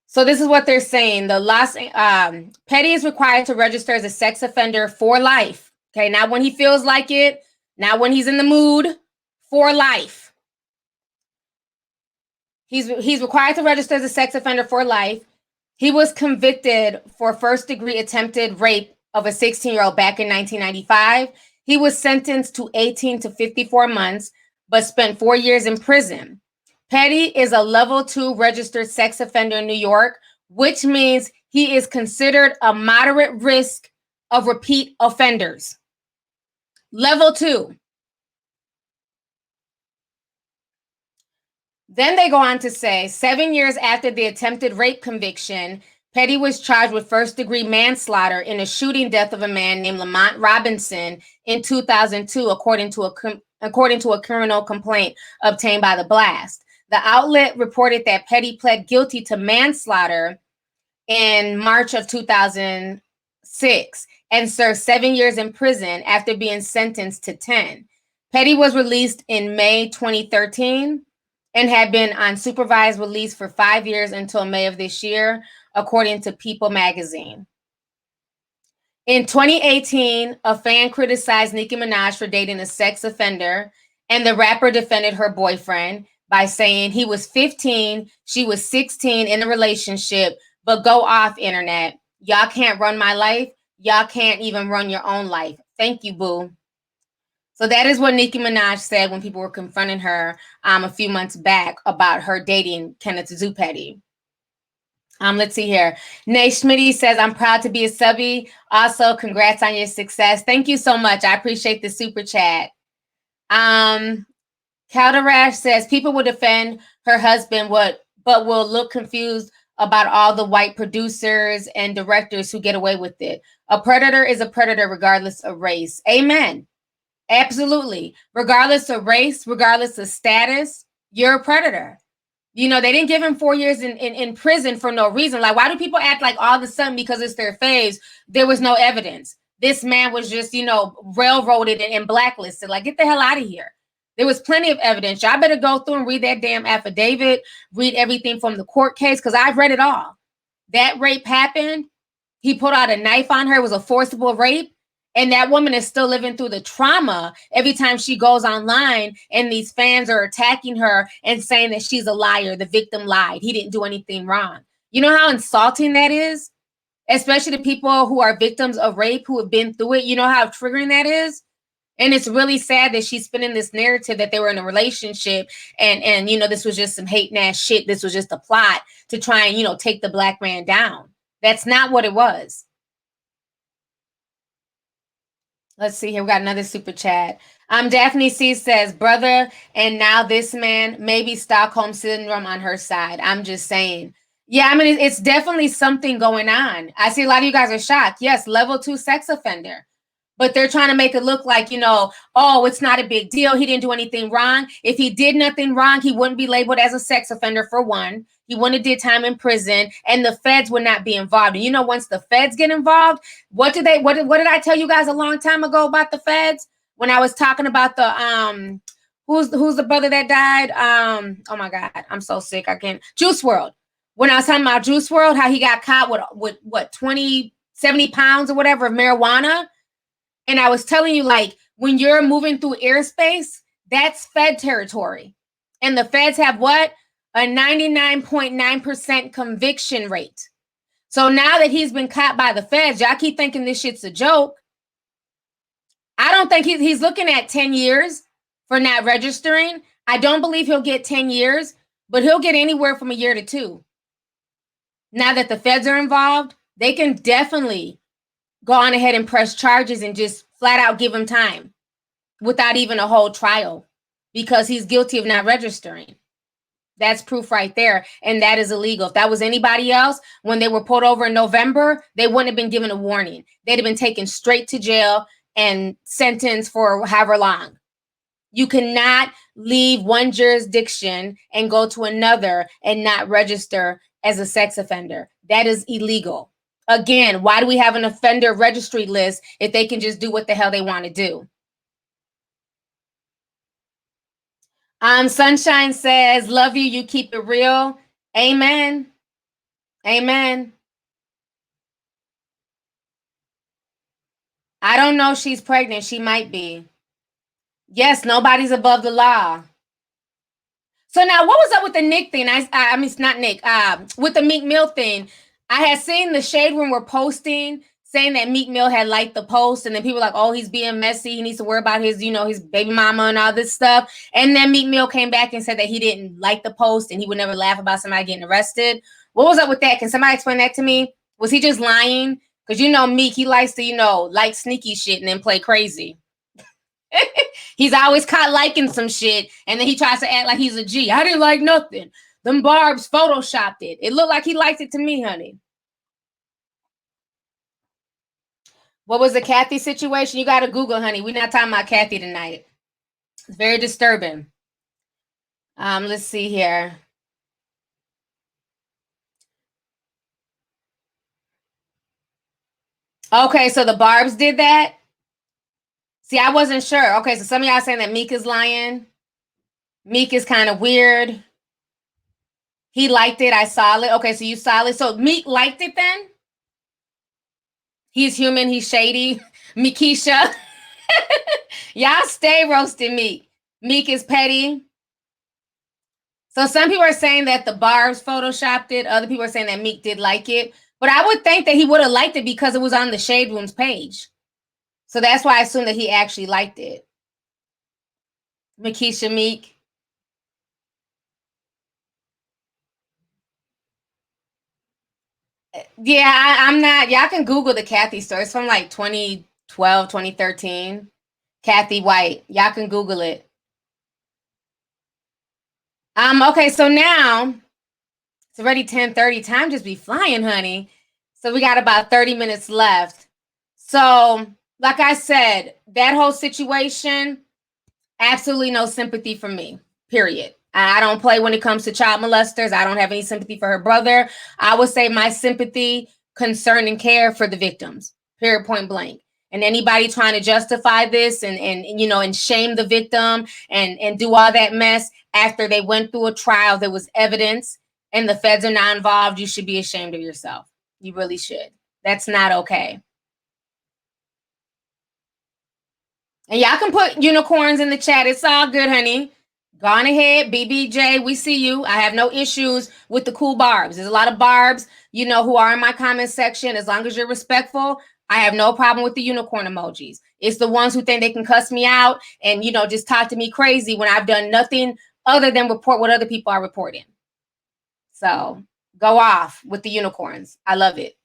So this is what they're saying. Petty is required to register as a sex offender for life. Okay, not when he feels like it, not when he's in the mood, for life. He's required to register as a sex offender for life. He was convicted for first-degree attempted rape of a 16-year-old back in 1995. He was sentenced to 18 to 54 months, but spent 4 years in prison. Petty is a level 2 registered sex offender in New York, which means he is considered a moderate risk of repeat offenders. Level 2. Then they go on to say, 7 years after the attempted rape conviction, Petty was charged with first-degree manslaughter in a shooting death of a man named Lamont Robinson in 2002, according to a criminal complaint obtained by The Blast. The outlet reported that Petty pled guilty to manslaughter in March of 2006 and served 7 years in prison after being sentenced to 10. Petty was released in May 2013 and had been on supervised release for 5 years until May of this year, according to People magazine. In 2018, a fan criticized Nicki Minaj for dating a sex offender, and the rapper defended her boyfriend by saying he was 15, she was 16 in a relationship, but go off, internet. Y'all can't run my life. Y'all can't even run your own life. Thank you, boo. So that is what Nicki Minaj said when people were confronting her a few months back about her dating Kenneth Petty. Let's see here. Nay Schmitty says, I'm proud to be a subby. Also, congrats on your success. Thank you so much. I appreciate the super chat. Calderash says, people will defend her husband, but will look confused about all the white producers and directors who get away with it. A predator is a predator regardless of race. Amen. Absolutely. Regardless of race, regardless of status, you're a predator. You know, they didn't give him 4 years in prison for no reason. Like, why do people act like all of a sudden because it's their faves, there was no evidence? This man was just, you know, railroaded and blacklisted. Like, get the hell out of here. There was plenty of evidence. Y'all better go through and read that damn affidavit, read everything from the court case, because I've read it all. That rape happened. He put out a knife on her. It was a forcible rape. And that woman is still living through the trauma every time she goes online and these fans are attacking her and saying that she's a liar. The victim lied. He didn't do anything wrong. You know how insulting that is? Especially to people who are victims of rape, who have been through it. You know how triggering that is? And it's really sad that she's spinning this narrative that they were in a relationship and you know, this was just some hate ass shit. This was just a plot to try and, you know, take the black man down. That's not what it was. Let's see here. We got another super chat. Daphne C says, brother, and now this man, maybe Stockholm syndrome on her side. I'm just saying. Yeah, I mean, it's definitely something going on. I see a lot of you guys are shocked. Yes, level 2 sex offender. But they're trying to make it look like, you know, oh, it's not a big deal. He didn't do anything wrong. If he did nothing wrong, he wouldn't be labeled as a sex offender, for one. He wouldn't have did time in prison, and the feds would not be involved. And you know, once the feds get involved, what did I tell you guys a long time ago about the feds? When I was talking about the who's the brother that died? Oh my God, I'm so sick. I can't. Juice WRLD. When I was talking about Juice WRLD, how he got caught with what, 70 pounds or whatever of marijuana. And I was telling you, like, when you're moving through airspace, that's Fed territory. And the feds have what? A 99.9% conviction rate. So now that he's been caught by the feds, y'all keep thinking this shit's a joke. I don't think he's looking at 10 years for not registering. I don't believe he'll get 10 years, but he'll get anywhere from a year to 2. Now that the feds are involved, they can definitely go on ahead and press charges and just flat out give him time without even a whole trial, because he's guilty of not registering. That's proof right there. And that is illegal. If that was anybody else, when they were pulled over in November, they wouldn't have been given a warning. They'd have been taken straight to jail and sentenced for however long. You cannot leave one jurisdiction and go to another and not register as a sex offender. That is illegal. Again, why do we have an offender registry list if they can just do what the hell they want to do? Sunshine says, love you, you keep it real. Amen. Amen. I don't know if she's pregnant. She might be. Yes, nobody's above the law. So now, what was up with the Nick thing? I mean, it's not Nick. With the Meek Mill thing, I had seen the Shade Room were posting saying that Meek Mill had liked the post, and then people were like, oh, he's being messy. He needs to worry about his, you know, his baby mama and all this stuff. And then Meek Mill came back and said that he didn't like the post and he would never laugh about somebody getting arrested. What was up with that? Can somebody explain that to me? Was he just lying? Because you know Meek, he likes to, you know, like sneaky shit and then play crazy. He's always caught liking some shit, and then he tries to act like he's a G. I didn't like nothing. Them Barbs photoshopped it. It looked like he liked it to me, honey. What was the Kathy situation? You got to Google, honey. We're not talking about Kathy tonight. It's very disturbing. Let's see here. Okay, so the Barbs did that. See, I wasn't sure. Okay, so some of y'all saying that Meek is lying. Meek is kind of weird. He liked it. I saw it. Okay, so you saw it. So Meek liked it then? He's human. He's shady. Meekisha. Y'all stay roasting Meek. Meek is petty. So some people are saying that the Barbs photoshopped it. Other people are saying that Meek did like it. But I would think that he would have liked it because it was on the Shade Room's page. So that's why I assume that he actually liked it. Meekisha Meek. Yeah, I'm not. Y'all can Google the Kathy story. It's from like 2012, 2013. Kathy White. Y'all can Google it. Okay, so now it's already 10:30. Time just be flying, honey. So we got about 30 minutes left. So, like I said, that whole situation, absolutely no sympathy for me. Period. I don't play when it comes to child molesters. I don't have any sympathy for her brother. I would say my sympathy, concern, and care for the victims. Period, point blank. And anybody trying to justify this and shame the victim and do all that mess after they went through a trial, there was evidence, and the feds are not involved, you should be ashamed of yourself. You really should. That's not okay. And y'all can put unicorns in the chat. It's all good, honey. Go on ahead, BBJ. We see you. I have no issues with the cool barbs. There's a lot of barbs, who are in my comment section. As long as you're respectful, I have no problem with the unicorn emojis. It's the ones who think they can cuss me out and, just talk to me crazy when I've done nothing other than report what other people are reporting. So go off with the unicorns. I love it.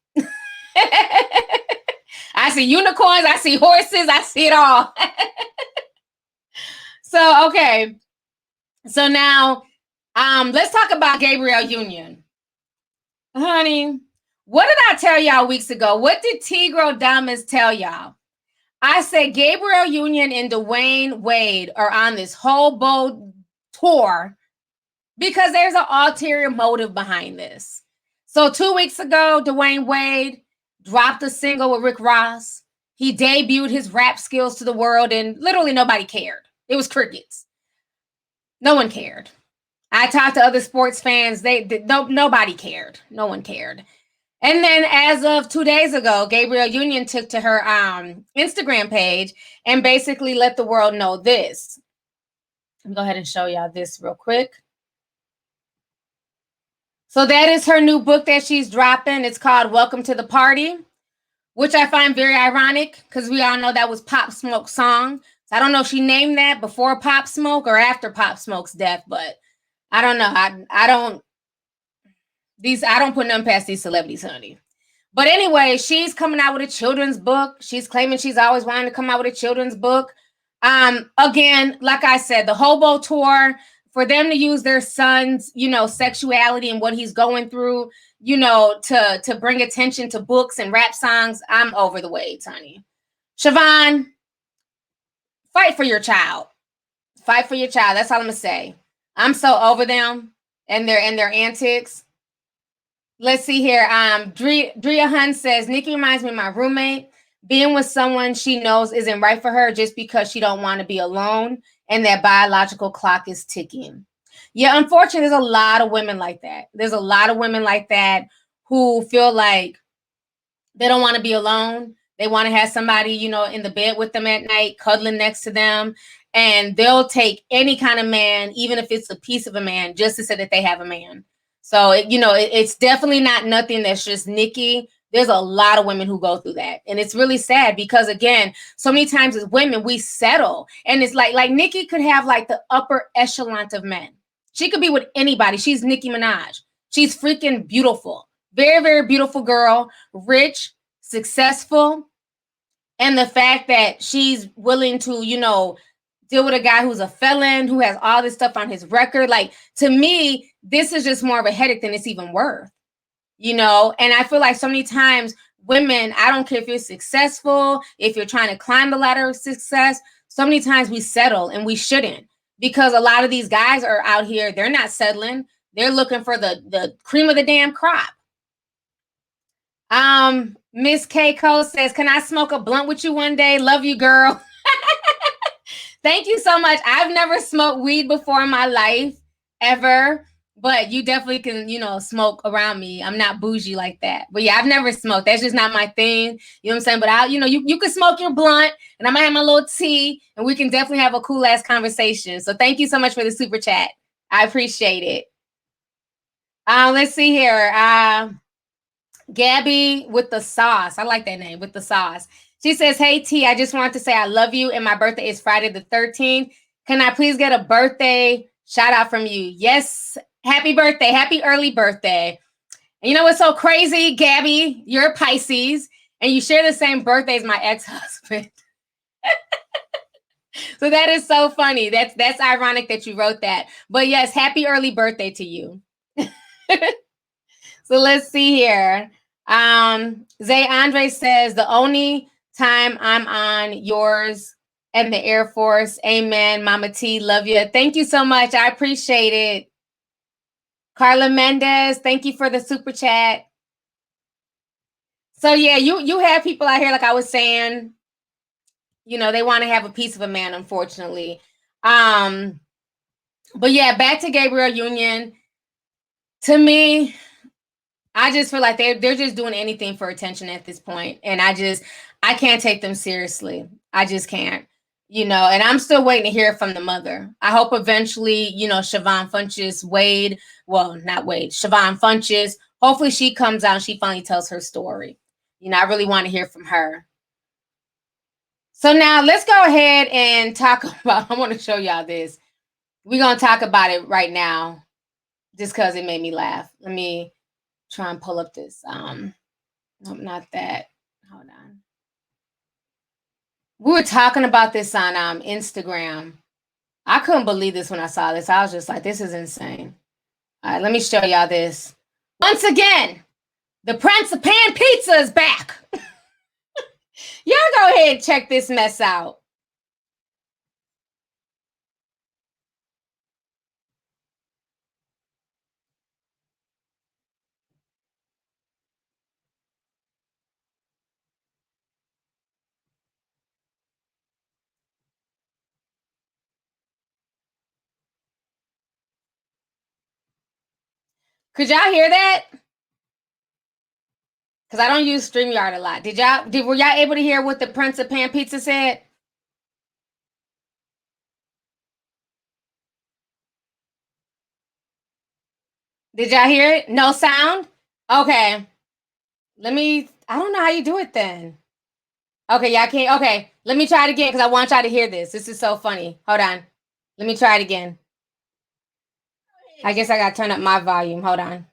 I see unicorns. I see horses. I see it all. So, okay. So now, let's talk about Gabrielle Union. Honey, what did I tell y'all weeks ago? What did Tigro Damas tell y'all? I said Gabrielle Union and Dwayne Wade are on this hobo tour because there's an ulterior motive behind this. So 2 weeks ago, Dwayne Wade dropped a single with Rick Ross. He debuted his rap skills to the world and literally nobody cared. It was crickets. No one cared. I talked to other sports fans. Nobody cared. No one cared. And then as of 2 days ago, Gabrielle Union took to her Instagram page and basically let the world know this. Let me go ahead and show y'all this real quick. So that is her new book that she's dropping. It's called Welcome to the Party, which I find very ironic because we all know that was Pop Smoke's song. So I don't know if she named that before Pop Smoke or after Pop Smoke's death, but I don't know. I don't put nothing past these celebrities, honey. But anyway, she's coming out with a children's book. She's claiming she's always wanted to come out with a children's book. Again, like I said, the hobo tour, for them to use their son's, sexuality and what he's going through, to bring attention to books and rap songs, I'm over the way, honey. Siobhan, fight for your child. Fight for your child. That's all I'm gonna say. I'm so over them and their antics. Let's see here. Drea Hun says, Nicki reminds me of my roommate. Being with someone she knows isn't right for her just because she don't want to be alone and that biological clock is ticking. Yeah, unfortunately, there's a lot of women like that. There's a lot of women like that who feel like they don't want to be alone. They want to have somebody, in the bed with them at night, cuddling next to them. And they'll take any kind of man, even if it's a piece of a man, just to say that they have a man. So, it's definitely not nothing that's just Nicki. There's a lot of women who go through that. And it's really sad because, again, so many times as women, we settle. And it's like Nicki could have like the upper echelon of men. She could be with anybody. She's Nicki Minaj. She's freaking beautiful. Very, very beautiful girl. Rich, successful. And the fact that she's willing to, deal with a guy who's a felon, who has all this stuff on his record. Like, to me, this is just more of a headache than it's even worth, And I feel like so many times women, I don't care if you're successful, if you're trying to climb the ladder of success, so many times we settle and we shouldn't, because a lot of these guys are out here, they're not settling. They're looking for the cream of the damn crop. Miss Keiko says, can I smoke a blunt with you one day? Love you, girl. Thank you so much. I've never smoked weed before in my life, ever. But you definitely can, smoke around me. I'm not bougie like that. But yeah, I've never smoked. That's just not my thing. You know what I'm saying? But you can smoke your blunt, and I might have my little tea, and we can definitely have a cool ass conversation. So thank you so much for the super chat. I appreciate it. Let's see here. Gabby with the sauce. I like that name, with the sauce. She says, "Hey T, I just wanted to say I love you, and my birthday is Friday the 13th. Can I please get a birthday shout out from you?" Yes. Happy birthday. Happy early birthday. And you know what's so crazy, Gabby? You're a Pisces, and you share the same birthday as my ex-husband. So that is so funny. That's ironic that you wrote that. But yes, happy early birthday to you. So let's see here. Zay Andre says, the only time I'm on yours and the Air Force. Amen. Mama T, love you. Thank you so much. I appreciate it. Carla Mendez, thank you for the super chat. So yeah, you have people out here, like I was saying, they want to have a piece of a man, unfortunately. But yeah, back to Gabrielle Union. To me, I just feel like they're just doing anything for attention at this point. And I can't take them seriously. I just can't, and I'm still waiting to hear from the mother. I hope eventually, Siobhan Funches, Siobhan Funches, hopefully she comes out and she finally tells her story. I really want to hear from her. So now let's go ahead and talk about, I want to show y'all this. We're going to talk about it right now just because it made me laugh. Let me try and pull up this. Nope, not that. Hold on. We were talking about this on Instagram. I couldn't believe this when I saw this. I was just like, this is insane. All right, let me show y'all this. Once again, the Prince of Pan Pizza is back. Y'all go ahead and check this mess out. Could y'all hear that? Because I don't use StreamYard a lot. Were y'all able to hear what the Prince of Pan Pizza said? Did y'all hear it? No sound? Okay. I don't know how you do it then. Okay, y'all can't. Okay, let me try it again because I want y'all to hear this. This is so funny. Hold on. Let me try it again. I guess I got to turn up my volume. Hold on. Let's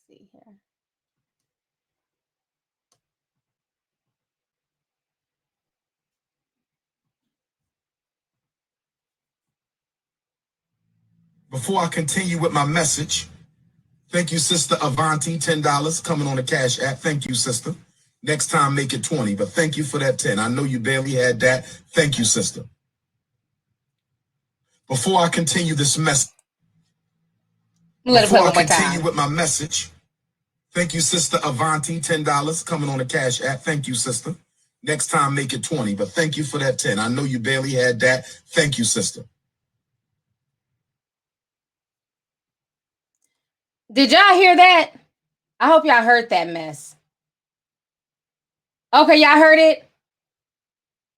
see here. Before I continue with my message, thank you, Sister Avanti, $10 coming on the Cash App. Thank you, sister. Next time, make it 20, but thank you for that 10. I know you barely had that. Thank you, sister. Before I continue this message, with my message, thank you, Sister Avanti, $10 coming on the Cash App. Thank you, sister. Next time, make it 20, but thank you for that 10. I know you barely had that. Thank you, sister. Did y'all hear that? I hope y'all heard that mess. Okay, y'all heard it?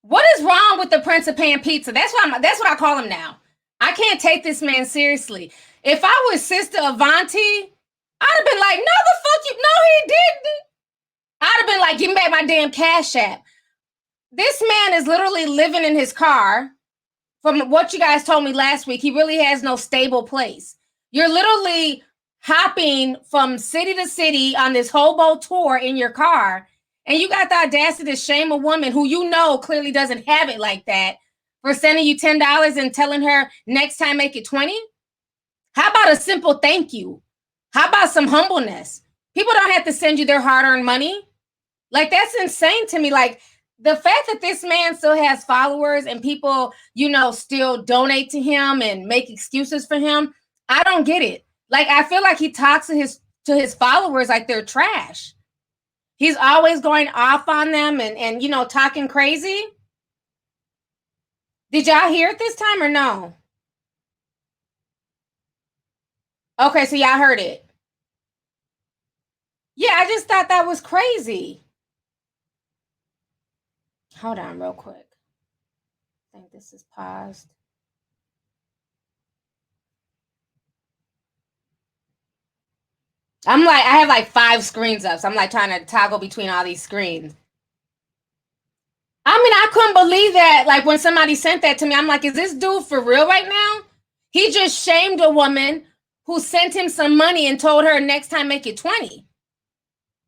What is wrong with the Prince of Pan Pizza? That's what I call him now. I can't take this man seriously. If I was Sister Avanti, I'd have been like, no, the fuck you, no, he didn't. I'd have been like, give me back my damn Cash App. This man is literally living in his car. From what you guys told me last week, he really has no stable place. You're literally hopping from city to city on this hobo tour in your car, and you got the audacity to shame a woman who clearly doesn't have it like that for sending you $10 and telling her next time make it 20? How about a simple thank you? How about some humbleness? People don't have to send you their hard-earned money. Like, that's insane to me. Like, the fact that this man still has followers and people, still donate to him and make excuses for him, I don't get it. Like, I feel like he talks to his followers like they're trash. He's always going off on them and you know, talking crazy. Did y'all hear it this time or no? Okay, so y'all heard it. Yeah, I just thought that was crazy. Hold on real quick. I think this is paused. I'm like, I have like 5 screens up, so I'm like trying to toggle between all these screens. I mean, I couldn't believe that. Like when somebody sent that to me, I'm like, is this dude for real right now? He just shamed a woman who sent him some money and told her next time make it 20.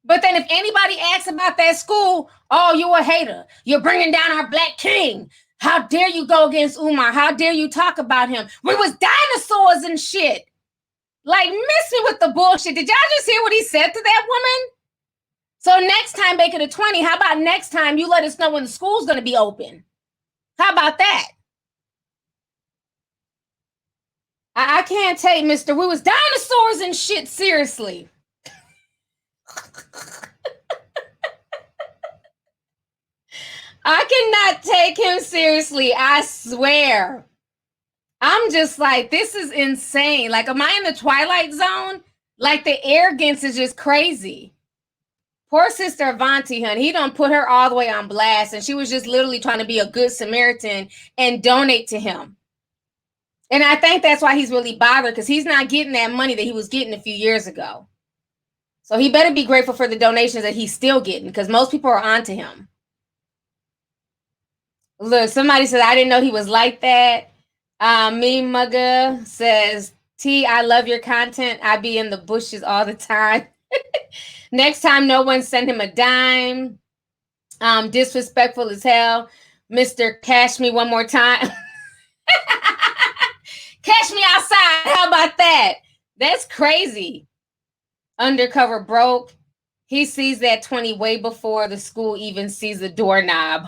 But then if anybody asks about that school, oh, you a hater. You're bringing down our black king. How dare you go against Umar? How dare you talk about him? We was dinosaurs and shit. Like, miss me with the bullshit. Did y'all just hear what he said to that woman? So next time, make it a 20. How about next time you let us know when the school's going to be open? How about that? I can't take Mr. We was dinosaurs and shit seriously. I cannot take him seriously. I swear. I'm just like, this is insane. Like, am I in the Twilight Zone? Like, the arrogance is just crazy. Poor sister Avanti, honey. He done put her all the way on blast, and she was just literally trying to be a good Samaritan and donate to him. And I think that's why he's really bothered, because he's not getting that money that he was getting a few years ago. So he better be grateful for the donations that he's still getting, because most people are onto him. Look, somebody said, I didn't know he was like that. Me Mugga says, T, I love your content. I be in the bushes all the time. Next time, no one send him a dime. Disrespectful as hell. Mr. Cash me one more time. Cash me outside. How about that? That's crazy. Undercover broke. He sees that 20 way before the school even sees the doorknob.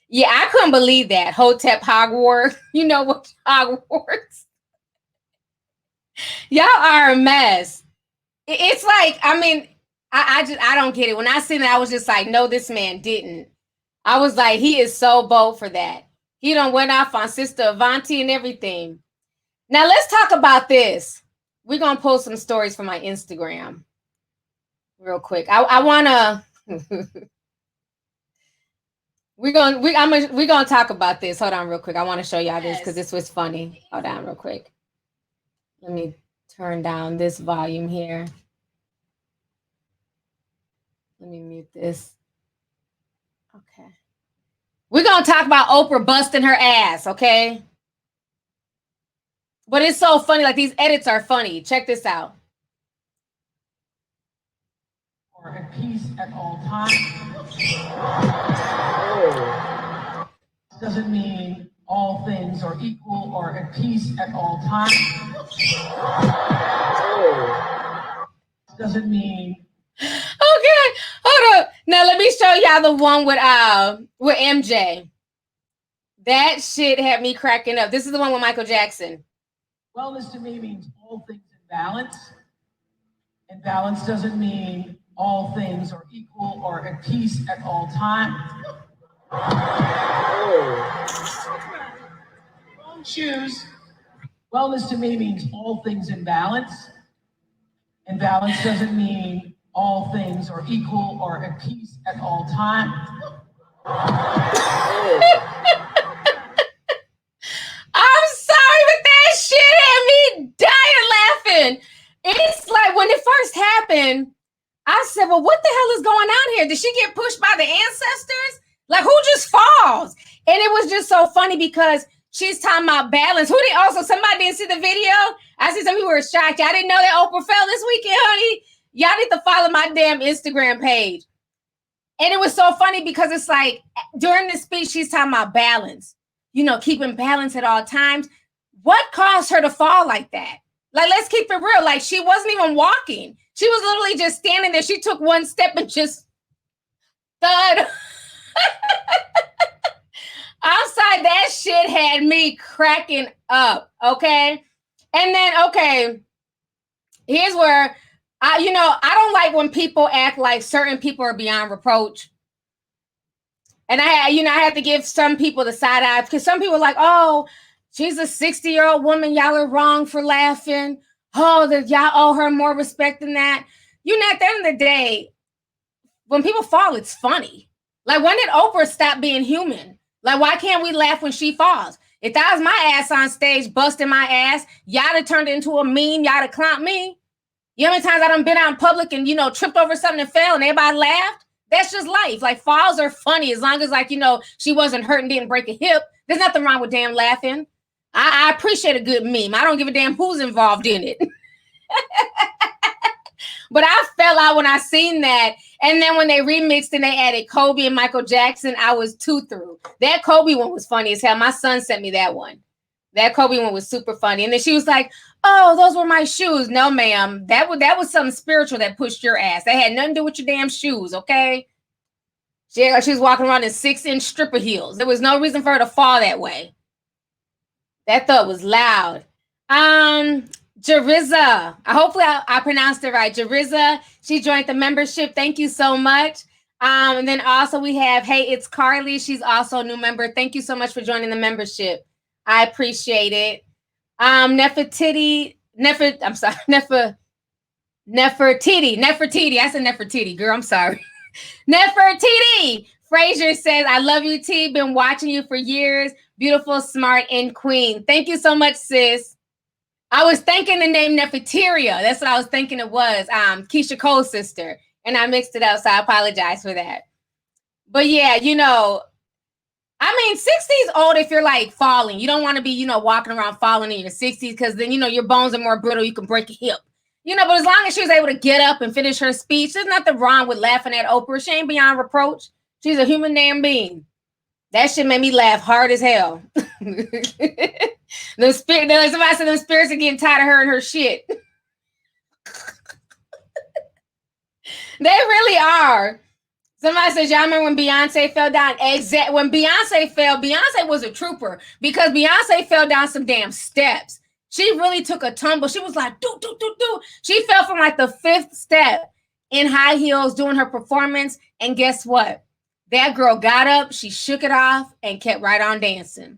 Yeah, I couldn't believe that. Hotep Hogwarts. You know what? Hogwarts. Y'all are a mess. It's like, I mean, I don't get it. When I seen it, I was just like, no, this man didn't. I was like, he is so bold for that. He done went off on Sister Avanti and everything. Now let's talk about this. We're gonna post some stories from my Instagram real quick. I wanna we're gonna talk about this. Hold on real quick. I want to show y'all this because this was funny. Hold on real quick. Let me turn down this volume here. Let me mute this. Okay. We're going to talk about Oprah busting her ass, okay? But it's so funny. Like, these edits are funny. Check this out. Or at peace at all times. Doesn't mean all things are equal or at peace at all times. Doesn't mean. Okay, hold up. Now let me show y'all the one with MJ. That shit had me cracking up. This is the one with Michael Jackson. Wellness to me means all things in balance. And balance doesn't mean all things are equal or at peace at all times. Wrong shoes. Wellness to me means all things in balance. And balance doesn't mean all things are equal or at peace at all times. I'm sorry, but that shit had me dying laughing. It's like when it first happened, I said, well, what the hell is going on here? Did she get pushed by the ancestors? Like, who just falls? And it was just so funny because she's talking about balance. Somebody didn't see the video? I see some people were shocked. Y'all didn't know that Oprah fell this weekend, honey? Y'all need to follow my damn Instagram page. And it was so funny because it's like, during the speech, she's talking about balance. You know, keeping balance at all times. What caused her to fall like that? Like, let's keep it real. Like, she wasn't even walking. She was literally just standing there. She took one step and just thud. Outside, that shit had me cracking up, okay? And then, okay, here's where I don't like when people act like certain people are beyond reproach. And I had to give some people the side eye because some people are like, oh, she's a 60-year-old woman. Y'all are wrong for laughing. Oh, that y'all owe her more respect than that. At the end of the day, when people fall, it's funny. Like, when did Oprah stop being human? Like, why can't we laugh when she falls? If that was my ass on stage busting my ass, y'all have turned it into a meme. Y'all have clowned me. You know how many times I done been out in public and, tripped over something and fell and everybody laughed? That's just life. Like, falls are funny as long as, like, she wasn't hurt and didn't break a hip. There's nothing wrong with damn laughing. I appreciate a good meme. I don't give a damn who's involved in it. But I fell out when I seen that. And then when they remixed and they added Kobe and Michael Jackson, I was too through. That Kobe one was funny as hell. My son sent me that one. That Kobe one was super funny. And then she was like, oh, those were my shoes. No, ma'am. That was something spiritual that pushed your ass. That had nothing to do with your damn shoes, okay? She was walking around in 6-inch stripper heels. There was no reason for her to fall that way. That thought was loud. Jariza. Hopefully I pronounced it right. Jariza, she joined the membership. Thank you so much. And then also we have, hey, it's Carly. She's also a new member. Thank you so much for joining the membership. I appreciate it. Nefertiti. Nefertiti. I said Nefertiti, girl. I'm sorry. Nefertiti. Frazier says, I love you, T. Been watching you for years. Beautiful, smart, and queen. Thank you so much, sis. I was thinking the name Nefertiria. That's what I was thinking it was. Keisha Cole's sister. And I mixed it up, so I apologize for that. But yeah, 60's old if you're like falling. You don't want to be, walking around falling in your 60s because then, your bones are more brittle. You can break a hip. But as long as she was able to get up and finish her speech, there's nothing wrong with laughing at Oprah. She ain't beyond reproach. She's a human damn being. That shit made me laugh hard as hell. Somebody said them spirits are getting tired of her and her shit. They really are. Somebody says, y'all remember when Beyonce fell down? When Beyonce fell, Beyonce was a trooper because Beyonce fell down some damn steps. She really took a tumble. She was like, do. She fell from like the 5th step in high heels doing her performance. And guess what? That girl got up, she shook it off, and kept right on dancing.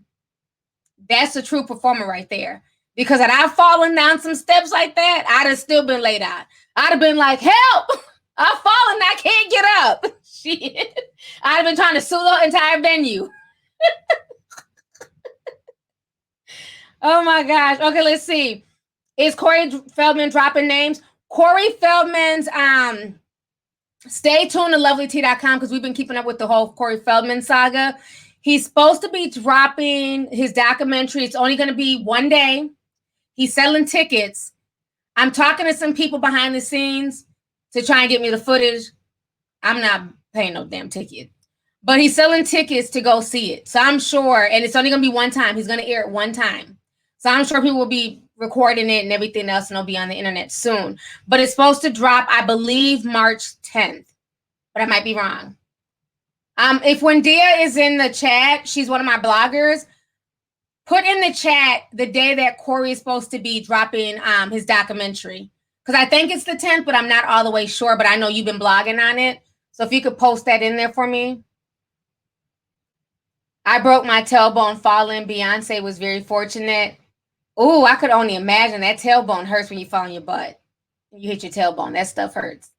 That's a true performer right there. Because had I fallen down some steps like that, I'd have still been laid out. I'd have been like, help! I'm falling, I can't get up. Shit. I'd have been trying to sue the entire venue. Oh my gosh. Okay, let's see. Is Corey Feldman dropping names? Corey Feldman's stay tuned to lovelyt.com because we've been keeping up with the whole Corey Feldman saga. He's supposed to be dropping his documentary. It's only going to be one day. He's selling tickets. I'm talking to some people behind the scenes to try and get me the footage. I'm not paying no damn ticket. But he's selling tickets to go see it. So I'm sure, and it's only going to be one time. He's going to air it one time. So I'm sure people will be recording it and everything else, and it'll be on the internet soon. But it's supposed to drop, I believe, March 10th. But I might be wrong. If Wendia is in the chat, she's one of my bloggers. Put in the chat the day that Corey is supposed to be dropping his documentary. Because I think it's the 10th, but I'm not all the way sure. But I know you've been blogging on it. So if you could post that in there for me. I broke my tailbone falling. Beyonce was very fortunate. Oh, I could only imagine that tailbone hurts when you fall on your butt. You hit your tailbone. That stuff hurts.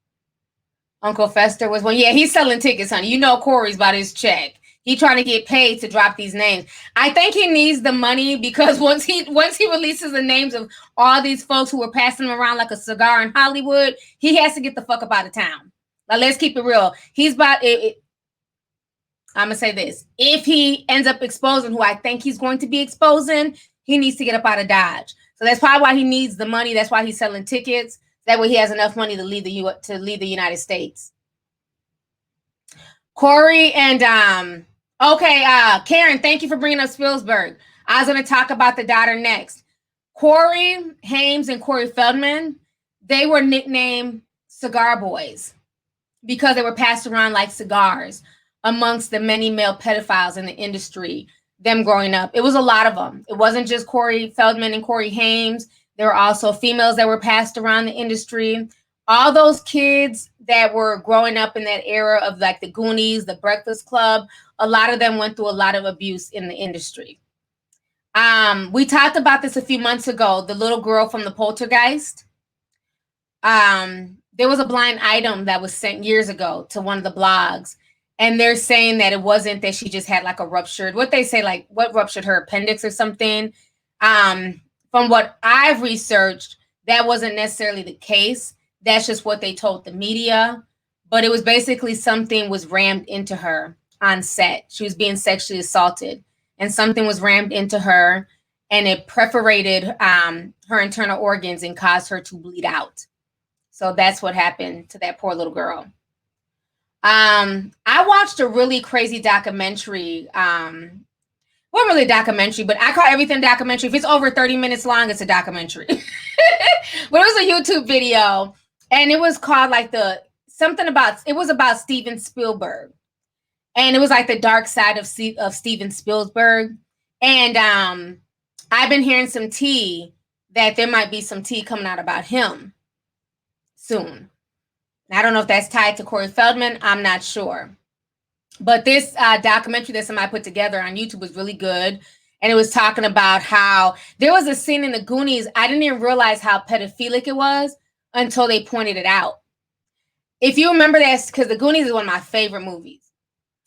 Uncle Fester was one. Yeah, he's selling tickets, honey. You know Corey's about his check. He trying to get paid to drop these names. I think he needs the money because once he releases the names of all these folks who were passing him around like a cigar in Hollywood, he has to get the fuck up out of town. Like, let's keep it real. He's about it. I'm going to say this. If he ends up exposing who I think he's going to be exposing, he needs to get up out of Dodge. So that's probably why he needs the money. That's why he's selling tickets. That way he has enough money to leave the United States. Corey and Karen, thank you for bringing up Spielberg. I was going to talk about the daughter next. Corey Haim and Corey Feldman, they were nicknamed cigar boys because they were passed around like cigars amongst the many male pedophiles in the industry, them growing up. It was a lot of them. It wasn't just Corey Feldman and Corey Haim. There were also females that were passed around the industry. all those kids that were growing up in that era of like the Goonies, the Breakfast Club, a lot of them went through a lot of abuse in the industry. We talked about this a few months ago, the little girl from the Poltergeist. There was a blind item that was sent years ago to one of the blogs, and they're saying that it wasn't that she just had like a ruptured, what they say, like what ruptured her appendix or something. From what I've researched, that wasn't necessarily the case. That's just what they told the media. But it was basically something was rammed into her on set. She was being sexually assaulted, and something was rammed into her, and it perforated her internal organs and caused her to bleed out. So that's what happened to that poor little girl. I watched a really crazy documentary. Well, really a documentary, but I call everything documentary. If it's over 30 minutes long, it's a documentary. But it was a YouTube video, and it was called like it was about Steven Spielberg. And it was like the dark side of Steven Spielberg. And I've been hearing some tea that there might be some tea coming out about him soon. I don't know if that's tied to Corey Feldman. I'm not sure. But this documentary that somebody put together on YouTube was really good. And it was talking about how there was a scene in the Goonies. I didn't even realize how pedophilic it was until they pointed it out. If you remember that, because the Goonies is one of my favorite movies.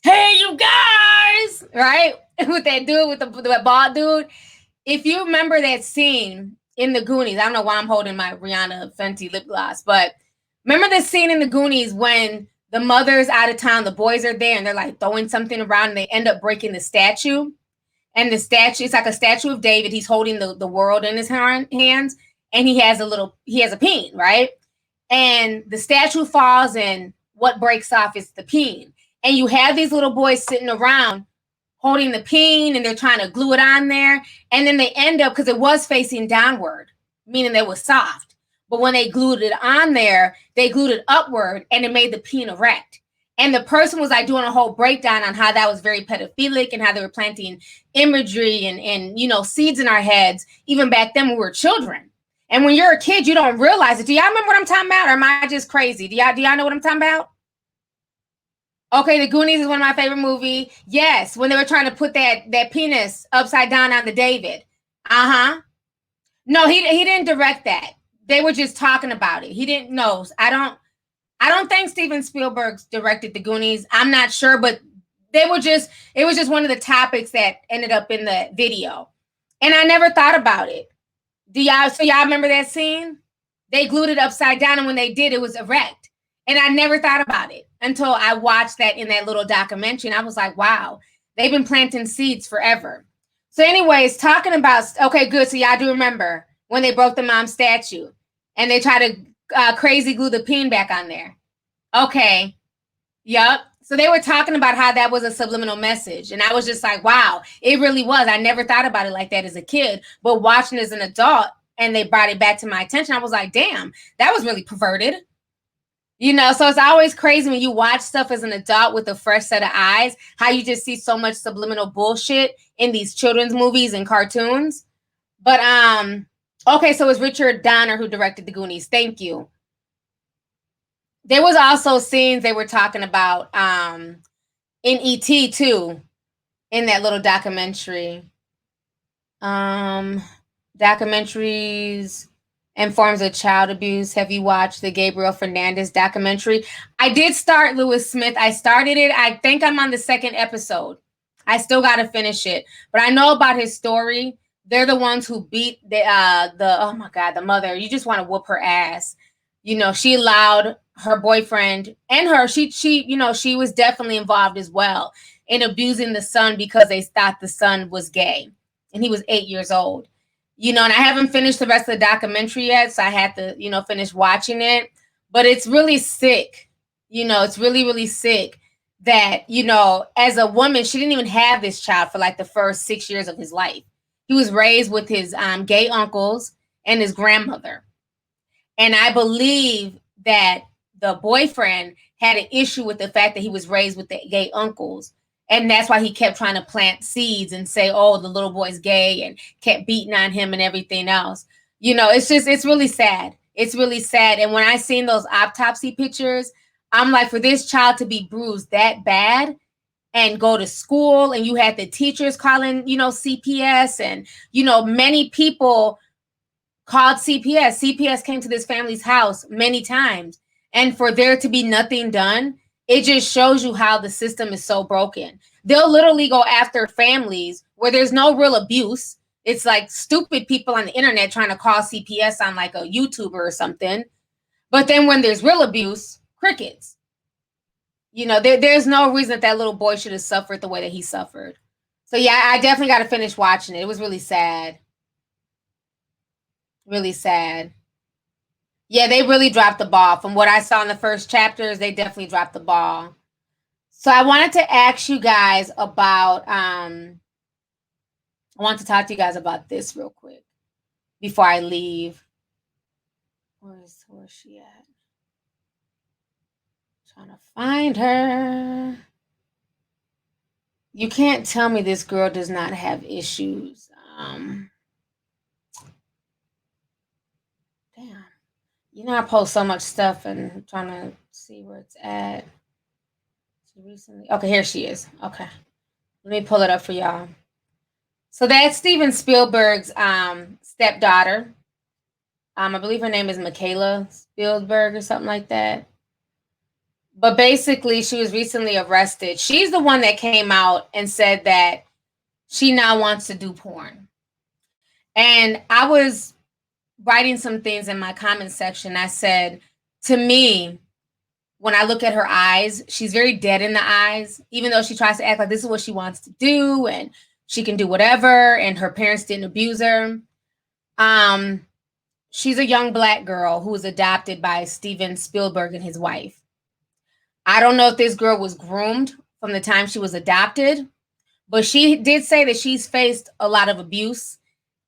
Hey, you guys, right? With that dude, with the bald dude. If you remember that scene in the Goonies, I don't know why I'm holding my Rihanna Fenty lip gloss, but remember the scene in the Goonies when the mother's out of town, the boys are there, and they're like throwing something around, and they end up breaking the statue. And the statue, it's like a statue of David. He's holding the world in his hands, and he has a peen, right? And the statue falls, and what breaks off is the peen. And you have these little boys sitting around holding the peen, and they're trying to glue it on there. And then they end up, because it was facing downward, meaning it was soft. But when they glued it on there, they glued it upward, and it made the peen erect. And the person was like doing a whole breakdown on how that was very pedophilic and how they were planting imagery and you know, seeds in our heads, even back then when we were children. And when you're a kid, you don't realize it. Do y'all remember what I'm talking about? Or am I just crazy? Do y'all know what I'm talking about? Okay, The Goonies is one of my favorite movies. Yes, when they were trying to put that penis upside down on the David. No, he didn't direct that. They were just talking about it. He didn't know. I don't think Steven Spielberg directed The Goonies. I'm not sure, but it was just one of the topics that ended up in the video. And I never thought about it. So y'all remember that scene? They glued it upside down, and when they did, it was erect. And I never thought about it until I watched that in that little documentary. And I was like, wow, they've been planting seeds forever. So anyways, talking about, okay, good. So y'all do remember when they broke the mom statue and they tried to crazy glue the peen back on there. Okay. Yep. So they were talking about how that was a subliminal message. And I was just like, wow, it really was. I never thought about it like that as a kid, but watching as an adult and they brought it back to my attention, I was like, damn, that was really perverted. You know, so it's always crazy when you watch stuff as an adult with a fresh set of eyes, how you just see so much subliminal bullshit in these children's movies and cartoons. But, okay, so it's Richard Donner who directed The Goonies. Thank you. There was also scenes they were talking about in E.T. too, in that little documentary. Documentaries and forms of child abuse. Have you watched the Gabrielle Fernandez documentary? I did start Lewis Smith. I started it. I think I'm on the second episode. I still got to finish it, but I know about his story. They're the ones who beat the oh my God, the mother. You just want to whoop her ass. You know, she allowed her boyfriend and her, you know, she was definitely involved as well in abusing the son because they thought the son was gay and he was 8 years old. You know, and I haven't finished the rest of the documentary yet, so I had to, you know, finish watching it. But it's really sick. You know, it's really, really sick that, you know, as a woman, she didn't even have this child for like the first 6 years of his life. He was raised with his gay uncles and his grandmother. And I believe that the boyfriend had an issue with the fact that he was raised with the gay uncles. And that's why he kept trying to plant seeds and say, oh, the little boy's gay, and kept beating on him and everything else. You know, it's really sad. It's really sad. And when I seen those autopsy pictures, I'm like, for this child to be bruised that bad and go to school, and you had the teachers calling, CPS, and, many people called CPS. CPS came to this family's house many times. And for there to be nothing done, it just shows you how the system is so broken. They'll literally go after families where there's no real abuse. It's like stupid people on the internet trying to call CPS on like a YouTuber or something. But then when there's real abuse, crickets. There's no reason that little boy should have suffered the way that he suffered. So yeah, I definitely got to finish watching it. It was really sad. Really sad. Yeah, they really dropped the ball. From what I saw in the first chapters, they definitely dropped the ball. So I wanted to ask you guys about, I want to talk to you guys about this real quick before I leave. Where's she at? Trying to find her. You can't tell me this girl does not have issues. Damn. I post so much stuff and I'm trying to see where it's at. Okay, here she is. Okay. Let me pull it up for y'all. So that's Steven Spielberg's stepdaughter. I believe her name is Michaela Spielberg or something like that. But basically, she was recently arrested. She's the one that came out and said that she now wants to do porn. And I was writing some things in my comment section. I said, to me, when I look at her eyes, she's very dead in the eyes, even though she tries to act like this is what she wants to do and she can do whatever, and her parents didn't abuse her. She's a young Black girl who was adopted by Steven Spielberg and his wife. I don't know if this girl was groomed from the time she was adopted, but she did say that she's faced a lot of abuse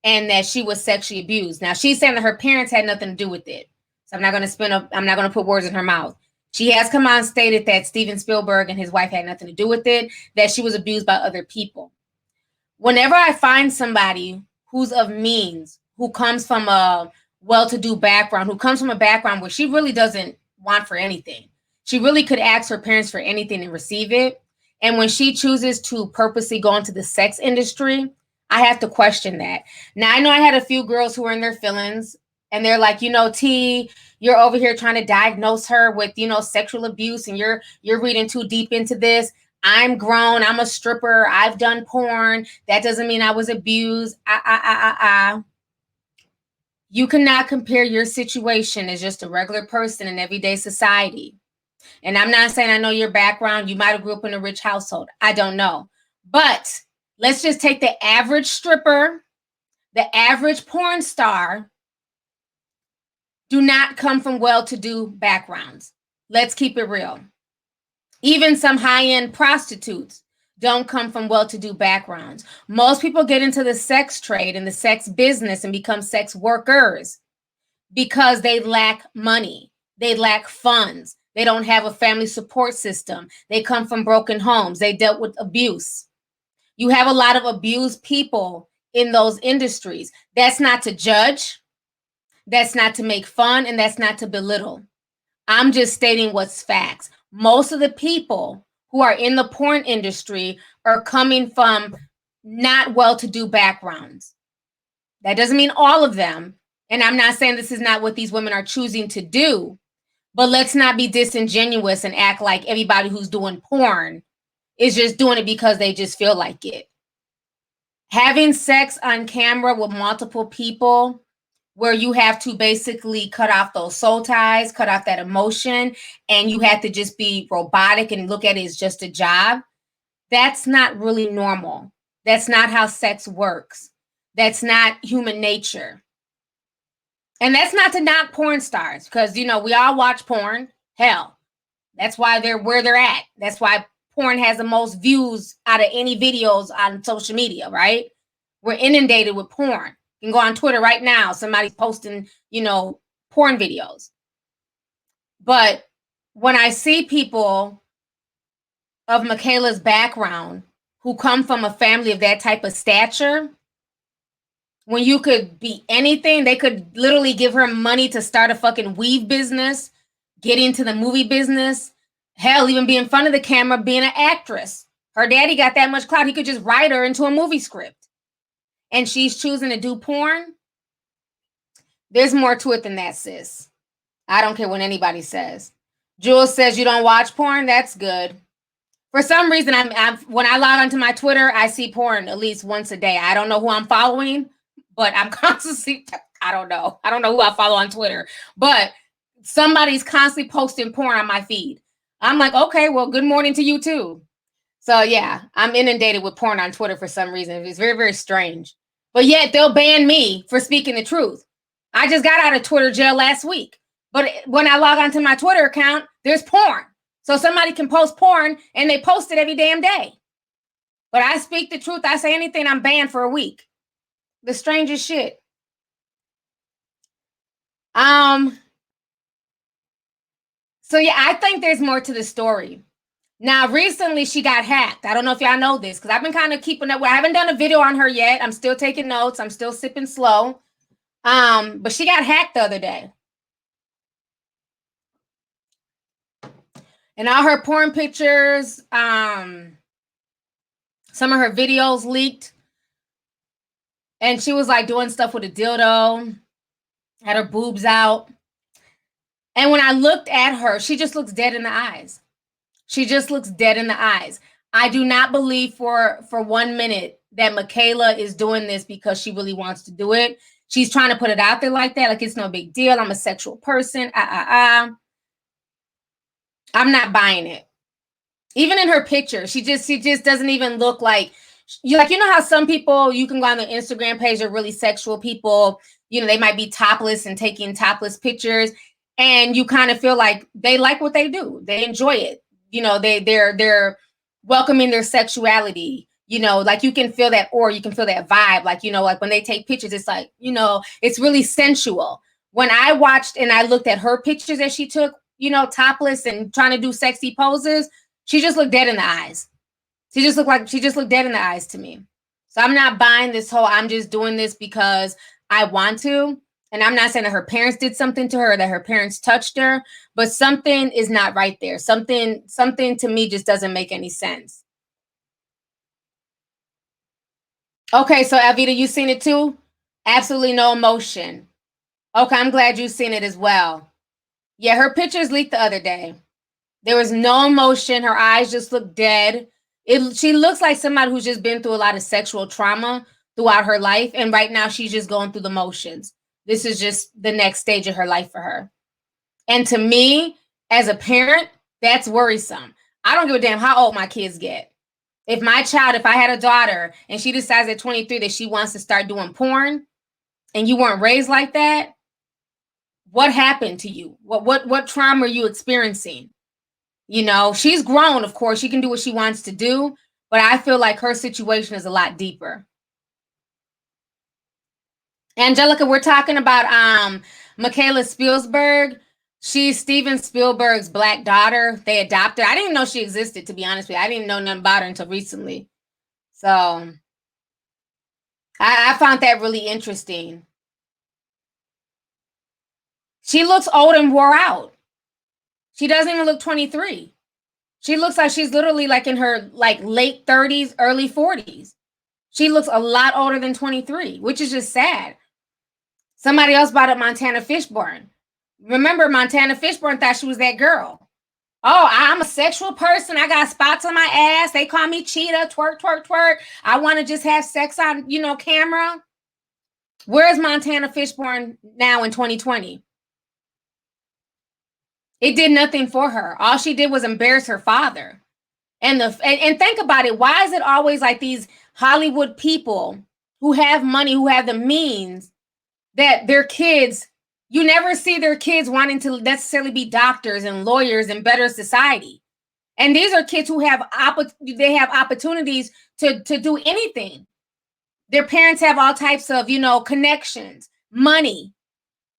and that she was sexually abused. Now, she's saying that her parents had nothing to do with it. So I'm not going to put words in her mouth. She has come out and stated that Steven Spielberg and his wife had nothing to do with it, that she was abused by other people. Whenever I find somebody who's of means, who comes from a well-to-do background, who comes from a background where she really doesn't want for anything, she really could ask her parents for anything and receive it. And when she chooses to purposely go into the sex industry, I have to question that. Now, I know I had a few girls who were in their feelings and they're like, T, you're over here trying to diagnose her with, sexual abuse, and you're reading too deep into this. I'm grown. I'm a stripper. I've done porn. That doesn't mean I was abused. You cannot compare your situation as just a regular person in everyday society. And I'm not saying I know your background. You might have grew up in a rich household. I don't know. But let's just take the average stripper, the average porn star, do not come from well-to-do backgrounds. Let's keep it real. Even some high-end prostitutes don't come from well-to-do backgrounds. Most people get into the sex trade and the sex business and become sex workers because they lack money. They lack funds. They don't have a family support system. They come from broken homes. They dealt with abuse. You have a lot of abused people in those industries. That's not to judge. That's not to make fun. And that's not to belittle. I'm just stating what's facts. Most of the people who are in the porn industry are coming from not well-to-do backgrounds. That doesn't mean all of them. And I'm not saying this is not what these women are choosing to do. But let's not be disingenuous and act like everybody who's doing porn is just doing it because they just feel like it. Having sex on camera with multiple people where you have to basically cut off those soul ties, cut off that emotion, and you have to just be robotic and look at it as just a job, that's not really normal. That's not how sex works. That's not human nature. And that's not to knock porn stars, because, we all watch porn. Hell, that's why they're where they're at. That's why porn has the most views out of any videos on social media, right? We're inundated with porn. You can go on Twitter right now. Somebody's posting, porn videos. But when I see people of Michaela's background who come from a family of that type of stature, when you could be anything. They could literally give her money to start a fucking weave business, get into the movie business, hell, even be in front of the camera, being an actress. Her daddy got that much clout, he could just write her into a movie script. And she's choosing to do porn. There's more to it than that, sis. I don't care what anybody says. Jules says you don't watch porn. That's good. For some reason, when I log onto my Twitter, I see porn at least once a day. I don't know who I'm following, but I'm constantly, I don't know who I follow on Twitter, but somebody's constantly posting porn on my feed. I'm like, okay, well, good morning to you too. So yeah, I'm inundated with porn on Twitter for some reason. It's very, very strange. But yet they'll ban me for speaking the truth. I just got out of Twitter jail last week. But when I log onto my Twitter account, there's porn. So somebody can post porn and they post it every damn day. But I speak the truth. I say anything, I'm banned for a week. The strangest shit. So yeah, I think there's more to the story. Now, recently she got hacked. I don't know if y'all know this because I've been kind of keeping up. I haven't done a video on her yet. I'm still taking notes. I'm still sipping slow. But she got hacked the other day. And all her porn pictures, some of her videos leaked. And she was like doing stuff with a dildo, had her boobs out. And when I looked at her, she just looks dead in the eyes. She just looks dead in the eyes. I do not believe for 1 minute that Michaela is doing this because she really wants to do it. She's trying to put it out there like that, like it's no big deal. I'm a sexual person. I'm not buying it. Even in her picture, she just doesn't even look like you know how some people, you can go on the Instagram page, are really sexual people, you know, they might be topless and taking topless pictures, and you kind of feel like they like what they do. They enjoy it. You know, they're welcoming their sexuality. You know, like you can feel that, or you can feel that vibe. Like, you know, like when they take pictures, it's like, you know, it's really sensual. When I watched and I looked at her pictures that she took, you know, topless and trying to do sexy poses, she just looked dead in the eyes. She just looked dead in the eyes to me. So I'm not buying this whole, I'm just doing this because I want to. And I'm not saying that her parents did something to her, that her parents touched her, but something is not right there. Something to me just doesn't make any sense. Okay, so Alvita, you seen it too? Absolutely no emotion. Okay, I'm glad you've seen it as well. Yeah, her pictures leaked the other day. There was no emotion. Her eyes just looked dead. She looks like somebody who's just been through a lot of sexual trauma throughout her life. And right now she's just going through the motions. This is just the next stage of her life for her. And to me, as a parent, that's worrisome. I don't give a damn how old my kids get. If I had a daughter and she decides at 23 that she wants to start doing porn and you weren't raised like that, what happened to you? What trauma are you experiencing? You know, she's grown, of course. She can do what she wants to do, but I feel like her situation is a lot deeper. Angelica, we're talking about Michaela Spielberg. She's Steven Spielberg's black daughter. They adopted. I didn't even know she existed, to be honest with you. I didn't know nothing about her until recently. So I found that really interesting. She looks old and wore out. She doesn't even look 23. She looks like she's literally like in her like late 30s, early 40s. She looks a lot older than 23, which is just sad. Somebody else brought up Montana Fishburne. Remember, Montana Fishburne thought she was that girl. Oh, I'm a sexual person. I got spots on my ass. They call me cheetah, twerk, twerk, twerk. I want to just have sex on, you know, camera. Where's Montana Fishburne now in 2020? It did nothing for her. All she did was embarrass her father. And think about it. Why is it always like these Hollywood people who have money, who have the means, that their kids, you never see their kids wanting to necessarily be doctors and lawyers and better society. And these are kids who have opportunities to do anything. Their parents have all types of, you know, connections, money.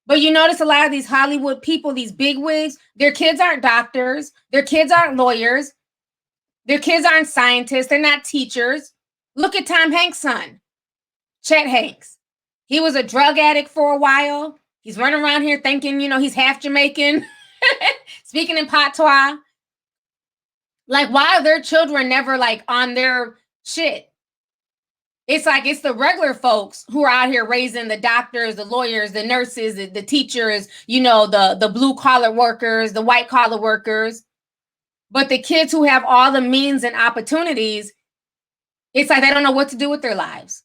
But you notice a lot of these Hollywood people, these bigwigs, their kids aren't doctors. Their kids aren't lawyers. Their kids aren't scientists. They're not teachers. Look at Tom Hanks' son, Chet Hanks. He was a drug addict for a while. He's running around here thinking, he's half Jamaican, speaking in patois. Like, why are their children never like on their shit? It's like it's the regular folks who are out here raising the doctors, the lawyers, the nurses, the teachers, the blue collar workers, the white collar workers. But the kids who have all the means and opportunities, it's like they don't know what to do with their lives.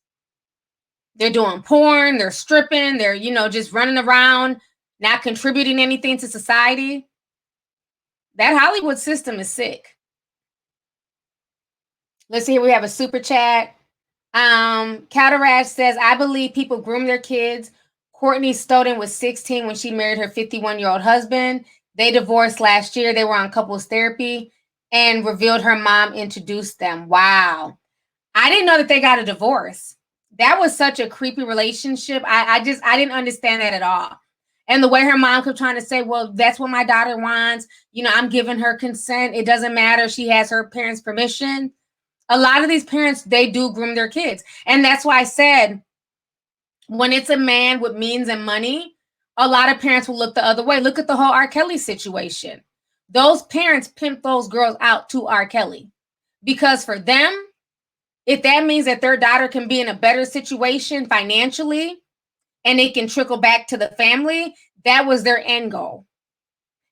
They're doing porn, they're stripping, they're, just running around, not contributing anything to society. That Hollywood system is sick. Let's see here. We have a super chat. Cataract says, I believe people groom their kids. Courtney Stoughton was 16 when she married her 51-year-old husband. They divorced last year. They were on couples therapy and revealed her mom introduced them. Wow. I didn't know that they got a divorce. That was such a creepy relationship. I didn't understand that at all. And the way her mom kept trying to say, well, that's what my daughter wants. I'm giving her consent. It doesn't matter. She has her parents' permission. A lot of these parents, they do groom their kids. And that's why I said, when it's a man with means and money, a lot of parents will look the other way. Look at the whole R. Kelly situation. Those parents pimp those girls out to R. Kelly. Because for them, if that means that their daughter can be in a better situation financially and it can trickle back to the family, that was their end goal.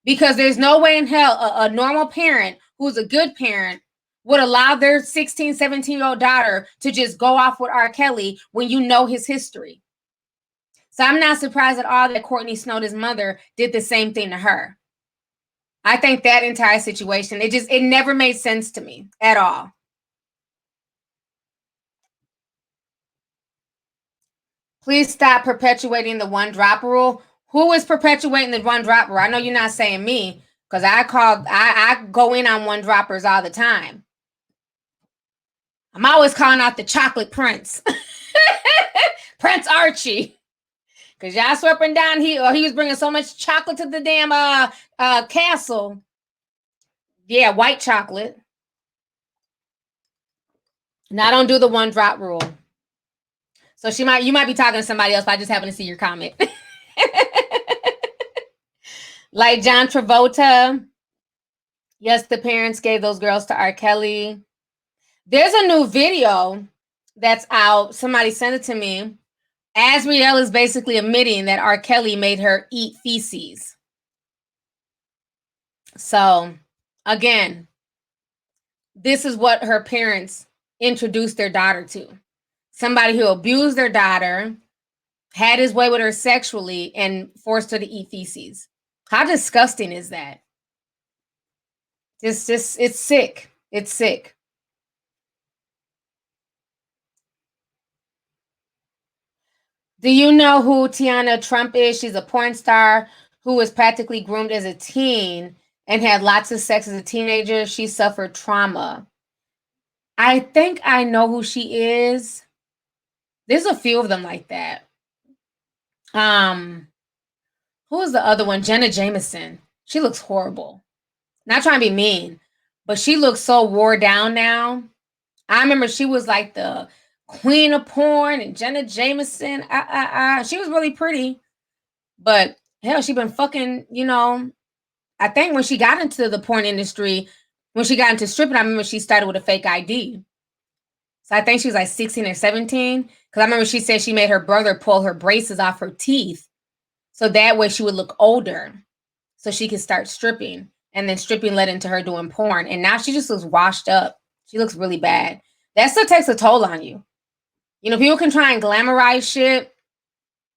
Because there's no way in hell a normal parent who's a good parent would allow their 16, 17-year-old daughter to just go off with R. Kelly when you know his history. So I'm not surprised at all that Courtney Snowden's mother did the same thing to her. I think that entire situation, it never made sense to me at all. Please stop perpetuating the one drop rule. Who is perpetuating the one drop rule? I know you're not saying me, because I go in on one droppers all the time. I'm always calling out the chocolate prince. Prince Archie. Because y'all sweeping down, he was bringing so much chocolate to the damn castle. Yeah, white chocolate. And I don't do the one drop rule. So you might be talking to somebody else, but I just happen to see your comment. Like John Travolta. Yes, the parents gave those girls to R. Kelly. There's a new video that's out. Somebody sent it to me. Azriel is basically admitting that R. Kelly made her eat feces. So, again, this is what her parents introduced their daughter to. Somebody who abused their daughter, had his way with her sexually, and forced her to eat feces. How disgusting is that? It's sick. It's sick. Do you know who Tiana Trump is? She's a porn star who was practically groomed as a teen and had lots of sex as a teenager. She suffered trauma. I think I know who she is. There's a few of them like that. Who is the other one? Jenna Jameson. She looks horrible. Not trying to be mean, but she looks so wore down now. I remember she was like the queen of porn, and Jenna Jameson. She was really pretty. But hell, she been fucking, I think when she got into the porn industry, when she got into stripping, I remember she started with a fake ID. So I think she was like 16 or 17. Because I remember she said she made her brother pull her braces off her teeth. So that way she would look older. So she could start stripping. And then stripping led into her doing porn. And now she just looks washed up. She looks really bad. That still takes a toll on you. People can try and glamorize shit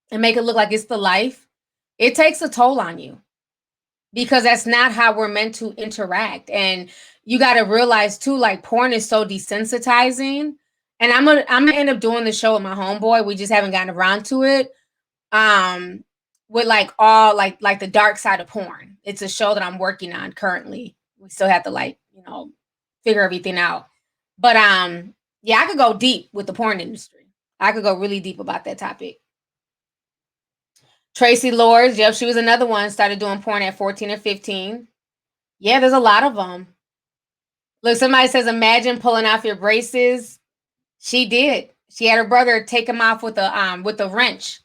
and make it look like it's the life. It takes a toll on you. Because that's not how we're meant to interact. And you got to realize too, like, porn is so desensitizing. And I'm gonna end up doing the show with my homeboy. We just haven't gotten around to it. With like all like the dark side of porn. It's a show that I'm working on currently. We still have to figure everything out. But yeah, I could go deep with the porn industry. I could go really deep about that topic. Tracy Lords, yep, she was another one. Started doing porn at 14 or 15. Yeah, there's a lot of them. Look, somebody says, imagine pulling off your braces. She did. She had her brother take him off with a wrench,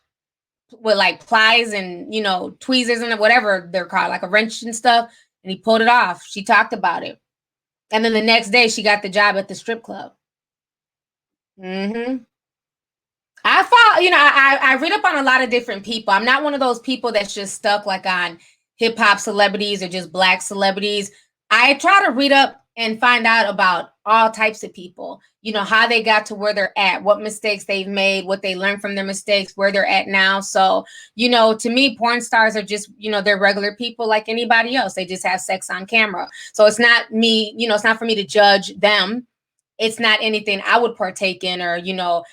with like plies and, you know, tweezers and whatever they're called, like a wrench and stuff. And he pulled it off. She talked about it. And then the next day she got the job at the strip club. Mm-hmm. I follow, you know, I read up on a lot of different people. I'm not one of those people that's just stuck like on hip hop celebrities or just black celebrities. I try to read up and find out about all types of people, you know, how they got to where they're at, what mistakes they've made, what they learned from their mistakes, where they're at now. So, you know, to me, porn stars are just, you know, they're regular people like anybody else. They just have sex on camera. So it's not me, you know, it's not for me to judge them. It's not anything I would partake in or, you know,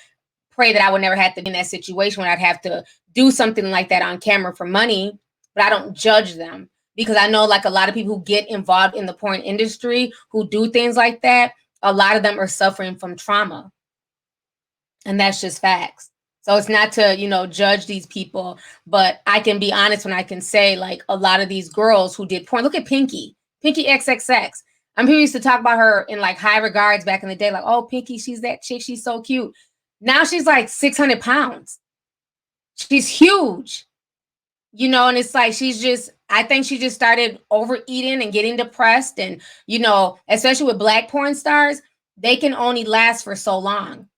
pray that I would never have to be in that situation when I'd have to do something like that on camera for money, but I don't judge them because I know like a lot of people who get involved in the porn industry who do things like that, a lot of them are suffering from trauma. And that's just facts. So it's not to, you know, judge these people, but I can be honest when I can say like a lot of these girls who did porn, look at Pinky XXX. I'm people used to talk about her in like high regards back in the day, like, oh, Pinky, she's that chick, she's so cute. Now she's like 600 pounds. She's huge, you know, and it's like I think she just started overeating and getting depressed. And, you know, especially with black porn stars, they can only last for so long.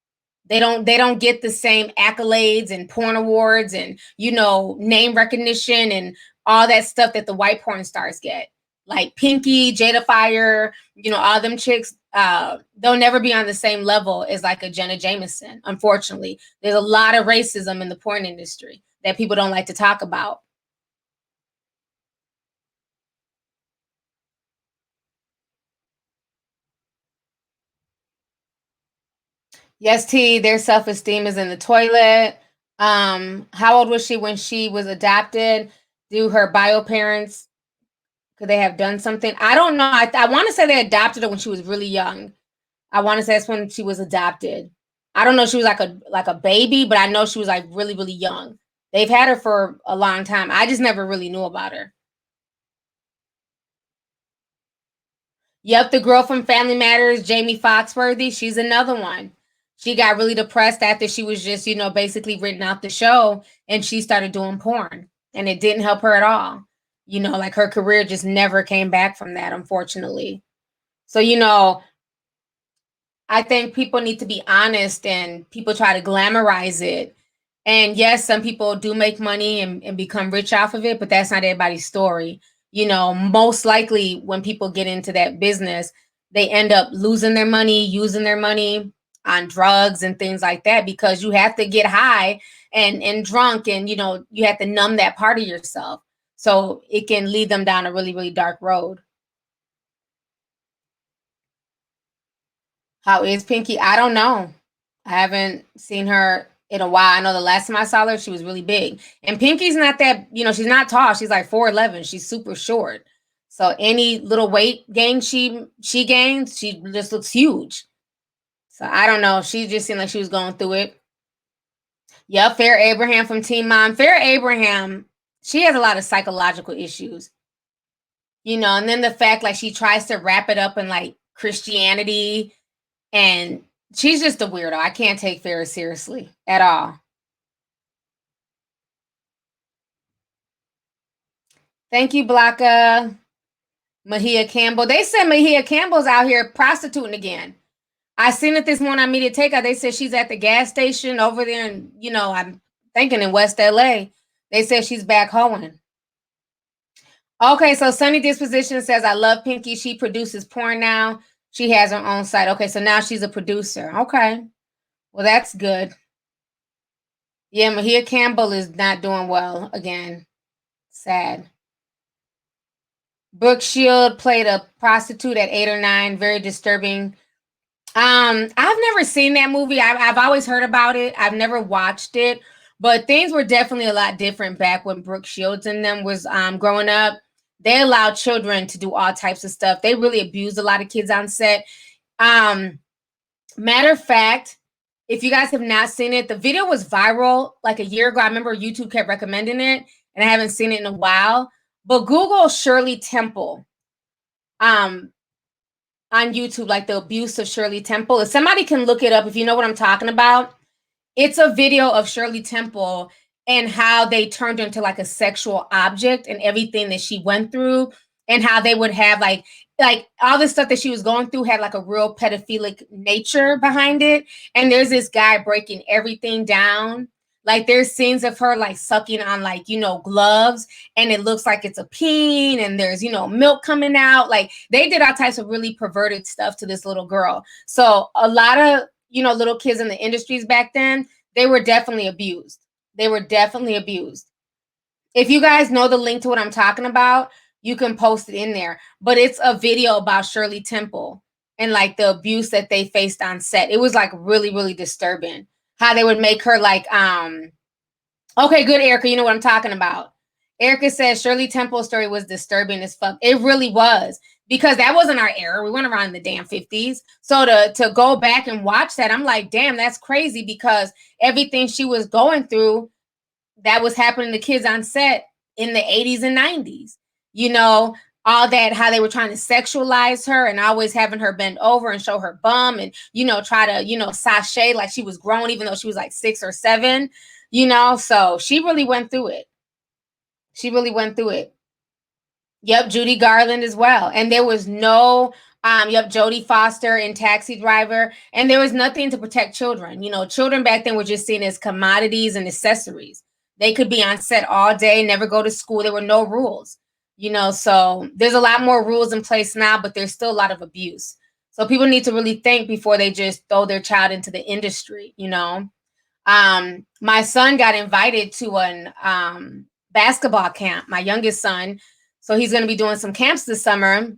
They don't get the same accolades and porn awards and, you know, name recognition and all that stuff that the white porn stars get. Like Pinky, Jada Fire, you know, all them chicks, they'll never be on the same level as like a Jenna Jameson. Unfortunately, there's a lot of racism in the porn industry that people don't like to talk about. Yes, T, their self-esteem is in the toilet. How old was she when she was adopted? Do her bio parents, could they have done something? I don't know. I want to say they adopted her when she was really young. I want to say that's when she was adopted. I don't know if she was like a baby, but I know she was like really, really young. They've had her for a long time. I just never really knew about her. Yep, the girl from Family Matters, Jamie Foxworthy, she's another one. She got really depressed after she was just, you know, basically written out the show and she started doing porn and it didn't help her at all. You know, like her career just never came back from that, unfortunately. So, you know, I think people need to be honest and people try to glamorize it. And yes, some people do make money and become rich off of it, but that's not everybody's story. You know, most likely when people get into that business, they end up losing their money, using their money on drugs and things like that because you have to get high and drunk and, you know, you have to numb that part of yourself. So it can lead them down a really, really dark road. How is Pinky? I don't know. I haven't seen her in a while. I know the last time I saw her, she was really big. And Pinky's not that, you know, she's not tall. She's like 4'11". She's super short. So any little weight gain she gains, she just looks huge. So I don't know. She just seemed like she was going through it. Yep, Fair Abraham from Teen Mom. Fair Abraham, she has a lot of psychological issues. You know, and then the fact like she tries to wrap it up in like Christianity and she's just a weirdo. I can't take Farrah seriously at all. Thank you, Blanca. Mahia Campbell. They said Mahia Campbell's out here prostituting again. I seen it this morning on Media Takeout. They said she's at the gas station over there in, you know, I'm thinking in West LA. They said she's back hoeing. Okay, so Sunny Disposition says, I love Pinky. She produces porn now. She has her own site. Okay, so now she's a producer. Okay. Well, that's good. Yeah, Mahia Campbell is not doing well again. Sad. Brooke Shield played a prostitute at 8 or 9. Very disturbing. I've never seen that movie. I've always heard about it. I've never watched it. But things were definitely a lot different back when Brooke Shields and them was growing up. They allowed children to do all types of stuff. They really abused a lot of kids on set. Matter of fact, if you guys have not seen it, the video was viral like a year ago. I remember YouTube kept recommending it, and I haven't seen it in a while. But Google Shirley Temple on YouTube, like the abuse of Shirley Temple. If somebody can look it up, if you know what I'm talking about, It's a video of Shirley Temple and how they turned her into like a sexual object and everything that she went through, and how they would have like all the stuff that she was going through had like a real pedophilic nature behind it. And there's this guy breaking everything down. Like there's scenes of her like sucking on like, you know, gloves, and it looks like it's a peen, and there's, you know, milk coming out. Like they did all types of really perverted stuff to this little girl. So a lot of, you know, little kids in the industries back then, they were definitely abused. They were definitely abused. If you guys know the link to what I'm talking about, you can post it in there. But it's a video about Shirley Temple and like the abuse that they faced on set. It was like really, really disturbing how they would make her like, okay, good, Erica, you know what I'm talking about. Erica says Shirley Temple's story was disturbing as fuck. It really was, because that wasn't our era. We weren't around in the damn 50s. So to go back and watch that, I'm like, damn, that's crazy, because everything she was going through that was happening to kids on set in the 80s and 90s. You know, all that, how they were trying to sexualize her and always having her bend over and show her bum and, you know, try to, you know, sashay like she was grown, even though she was like 6 or 7, you know. So she really went through it. She really went through it. Yep, Judy Garland as well. And there was no, Jodie Foster in Taxi Driver. And there was nothing to protect children. You know, children back then were just seen as commodities and accessories. They could be on set all day, never go to school. There were no rules, you know. So there's a lot more rules in place now, but there's still a lot of abuse. So people need to really think before they just throw their child into the industry, you know. My son got invited to an basketball camp, my youngest son. So he's going to be doing some camps this summer.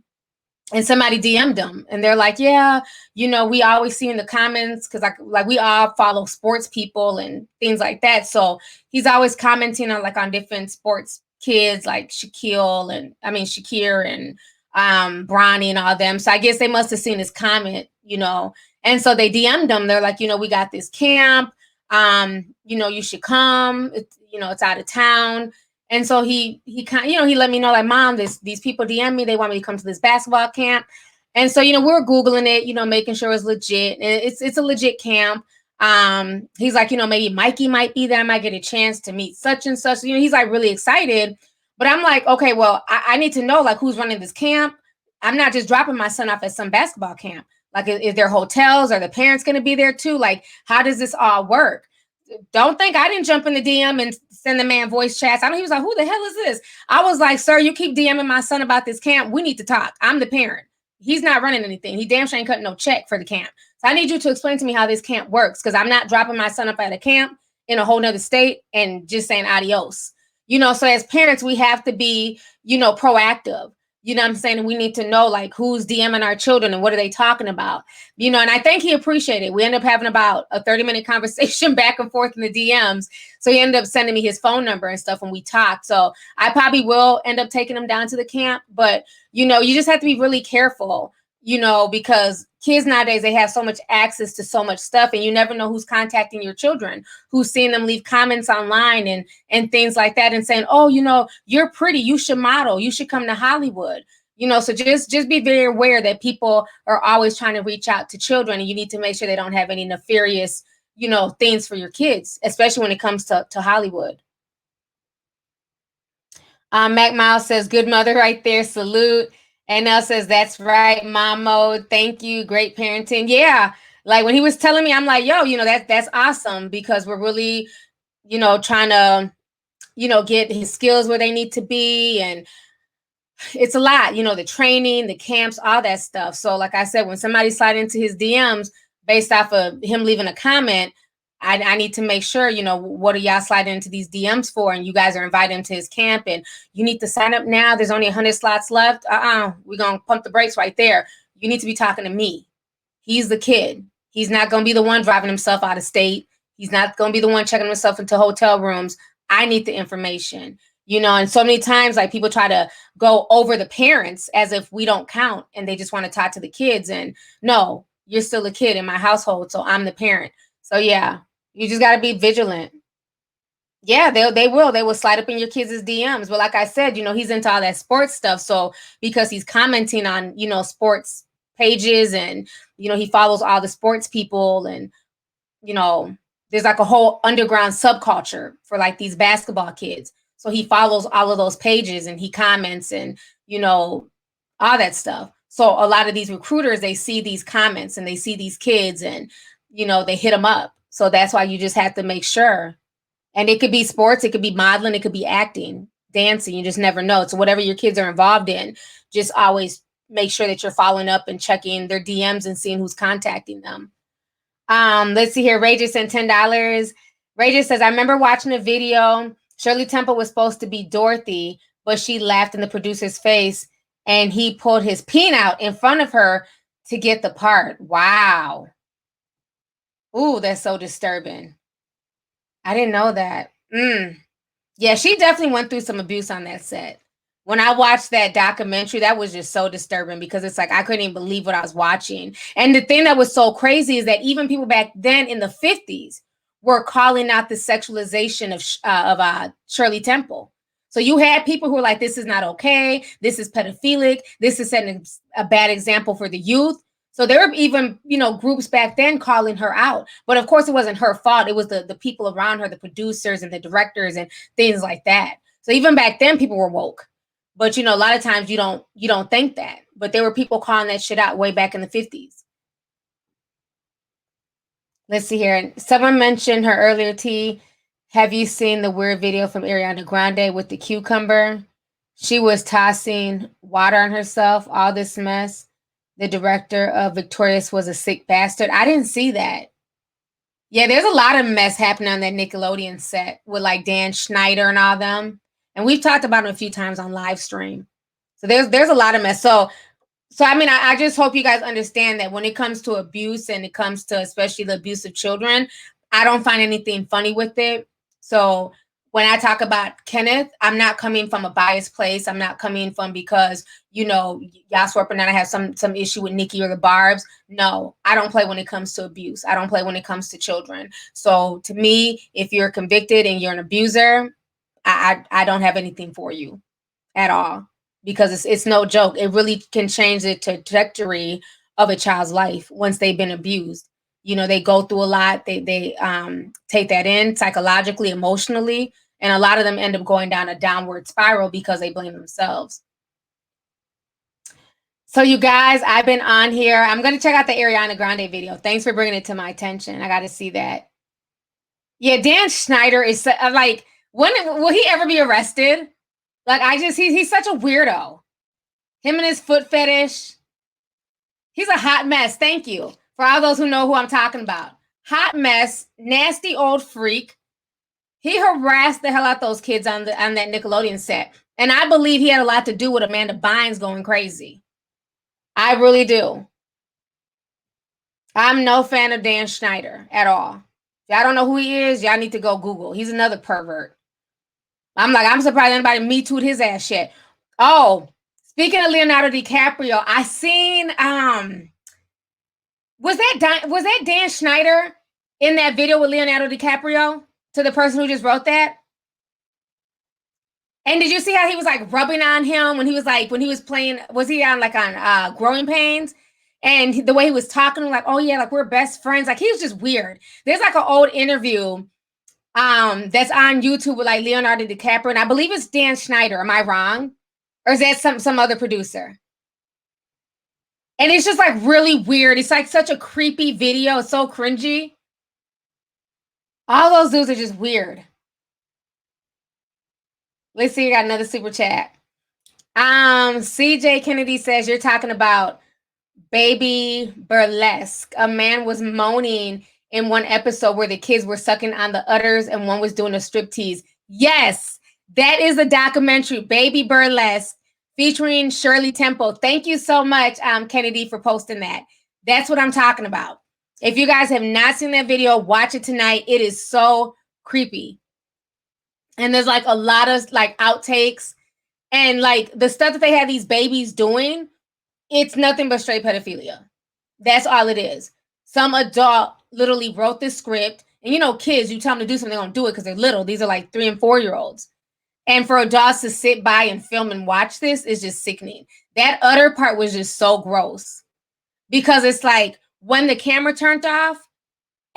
And somebody DM'd him, and they're like, yeah, you know, we always see in the comments, because like we all follow sports people and things like that. So he's always commenting on like on different sports kids like Shakir and Bronny and all them. So I guess they must have seen his comment, you know. And so they DM'd him. They're like, you know, we got this camp. You know, you should come. You know, it's out of town. And so he kind of, you know, he let me know like, Mom, these people DM me. They want me to come to this basketball camp. And so, you know, we're Googling it, you know, making sure it's legit. And it's a legit camp. He's like, you know, maybe Mikey might be there. I might get a chance to meet such and such. You know, he's like really excited. But I'm like, okay, well, I need to know like who's running this camp. I'm not just dropping my son off at some basketball camp. Like, is there hotels? Are the parents going to be there too? Like, how does this all work? Don't think I didn't jump in the DM and send the man voice chats. I know he was like, who the hell is this? I was like, sir, you keep DMing my son about this camp. We need to talk. I'm the parent. He's not running anything. He damn sure ain't cutting no check for the camp. So I need you to explain to me how this camp works, because I'm not dropping my son up at a camp in a whole nother state and just saying adios. You know, so as parents, we have to be, you know, proactive. You know what I'm saying? We need to know like who's DMing our children and what are they talking about, you know. And I think he appreciated it. We ended up having about a 30-minute conversation back and forth in the DMs. So he ended up sending me his phone number and stuff when we talked. So I probably will end up taking him down to the camp. But, you know, you just have to be really careful, you know, because kids nowadays, they have so much access to so much stuff, and you never know who's contacting your children, who's seeing them leave comments online and things like that, and saying, oh, you know, you're pretty, you should model, you should come to Hollywood, you know. So just be very aware that people are always trying to reach out to children, and you need to make sure they don't have any nefarious, you know, things for your kids, especially when it comes to Hollywood. Mac Miles says, good mother right there, salute. And Nell says, that's right, mom mode. Thank you. Great parenting. Yeah. Like when he was telling me, I'm like, yo, you know, that's awesome, because we're really, you know, trying to, you know, get his skills where they need to be. And it's a lot, you know, the training, the camps, all that stuff. So like I said, when somebody slide into his DMs based off of him leaving a comment, I need to make sure, you know, what are y'all sliding into these DMs for? And you guys are invited him to his camp, and you need to sign up now. There's only 100 slots left. We're going to pump the brakes right there. You need to be talking to me. He's the kid. He's not going to be the one driving himself out of state. He's not going to be the one checking himself into hotel rooms. I need the information, you know. And so many times, like, people try to go over the parents as if we don't count, and they just want to talk to the kids. And no, you're still a kid in my household, so I'm the parent. So yeah. You just got to be vigilant. Yeah, they will slide up in your kids' DMs. But like I said, you know, he's into all that sports stuff. So because he's commenting on, you know, sports pages, and, you know, he follows all the sports people, and, you know, there's like a whole underground subculture for like these basketball kids. So he follows all of those pages and he comments and, you know, all that stuff. So a lot of these recruiters, they see these comments and they see these kids and, you know, they hit them up. So that's why you just have to make sure. And it could be sports, it could be modeling, it could be acting, dancing. You just never know. So whatever your kids are involved in, just always make sure that you're following up and checking their DMs and seeing who's contacting them. Let's see here. Ray just sent $10. Ray just says, I remember watching a video. Shirley Temple was supposed to be Dorothy, but she laughed in the producer's face and he pulled his peen out in front of her to get the part. Wow. Ooh, that's so disturbing. I didn't know that. Yeah, she definitely went through some abuse on that set. When I watched that documentary, that was just so disturbing because it's like I couldn't even believe what I was watching. And the thing that was so crazy is that even people back then in the 50s were calling out the sexualization of Shirley Temple. So you had people who were like, this is not okay. This is pedophilic. This is setting a bad example for the youth. So there were even, you know, groups back then calling her out. But of course, it wasn't her fault. It was the people around her, the producers and the directors and things like that. So even back then, people were woke. But, you know, a lot of times you don't think that. But there were people calling that shit out way back in the 50s. Let's see here. Someone mentioned her earlier, T. Have you seen the weird video from Ariana Grande with the cucumber? She was tossing water on herself, all this mess. The director of Victorious was a sick bastard. I didn't see that. Yeah, there's a lot of mess happening on that Nickelodeon set with like Dan Schneider and all them. And we've talked about them a few times on Livestream. So there's a lot of mess. So I mean, I just hope you guys understand that when it comes to abuse and it comes to especially the abuse of children, I don't find anything funny with it. So when I talk about Kenneth, I'm not coming from a biased place. I'm not coming from because, you know, y'all swerping that I have some issue with Nicki or the Barbs. No, I don't play when it comes to abuse. I don't play when it comes to children. So to me, if you're convicted and you're an abuser, I don't have anything for you at all because it's no joke. It really can change the trajectory of a child's life once they've been abused. You know, they go through a lot. They take that in psychologically, emotionally, and a lot of them end up going down a downward spiral because they blame themselves. So you guys, I've been on here. I'm going to check out the Ariana Grande video. Thanks for bringing it to my attention. I got to see that. Yeah, Dan Schneider is like, when will he ever be arrested? Like, he's such a weirdo. Him and his foot fetish. He's a hot mess. Thank you. For all those who know who I'm talking about. Hot mess, nasty old freak. He harassed the hell out those kids on that Nickelodeon set. And I believe he had a lot to do with Amanda Bynes going crazy. I really do. I'm no fan of Dan Schneider at all. If y'all don't know who he is, y'all need to go Google. He's another pervert. I'm surprised anybody Me Too'd his ass yet. Oh, speaking of Leonardo DiCaprio, I seen was that Dan Schneider in that video with Leonardo DiCaprio to the person who just wrote that? And did you see how he was like rubbing on him when he was playing, was he on Growing Pains? And the way he was talking, like, oh yeah, like we're best friends. Like he was just weird. There's like an old interview that's on YouTube with like Leonardo DiCaprio, and I believe it's Dan Schneider. Am I wrong? Or is that some other producer? And it's just like really weird. It's like such a creepy video. It's so cringy. All those dudes are just weird. Let's see, you got another super chat. CJ Kennedy says you're talking about Baby Burlesque. A man was moaning in one episode where the kids were sucking on the udders and one was doing a striptease. Yes, that is a documentary, Baby Burlesque, featuring Shirley Temple. Thank you so much, Kennedy, for posting that. That's what I'm talking about. If you guys have not seen that video, watch it tonight. It is so creepy. And there's like a lot of like outtakes and like the stuff that they have these babies doing, it's nothing but straight pedophilia. That's all it is. Some adult literally wrote this script, and you know, kids, you tell them to do something, they're gonna do it because they're little. These are like 3 and 4 year olds. And for adults to sit by and film and watch this is just sickening. That udder part was just so gross because it's like when the camera turned off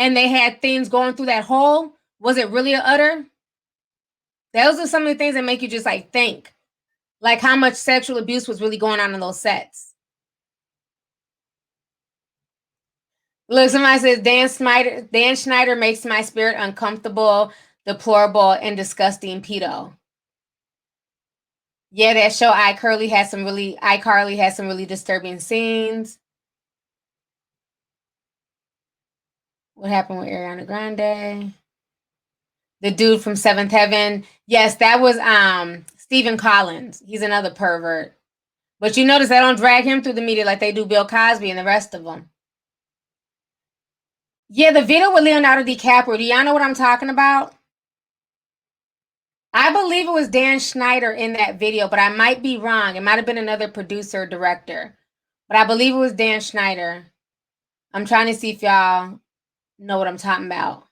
and they had things going through that hole, was it really an udder? Those are some of the things that make you just like think, like how much sexual abuse was really going on in those sets. Look, somebody says Dan Schneider makes my spirit uncomfortable, deplorable, and disgusting pedo. Yeah, that show iCarly has some really disturbing scenes. What happened with Ariana Grande? The dude from Seventh Heaven. Yes, that was Stephen Collins. He's another pervert. But you notice they don't drag him through the media like they do Bill Cosby and the rest of them. Yeah, the video with Leonardo DiCaprio. Do y'all know what I'm talking about? I believe it was Dan Schneider in that video, but I might be wrong. It might have been another producer or director. But I believe it was Dan Schneider. I'm trying to see if y'all know what I'm talking about.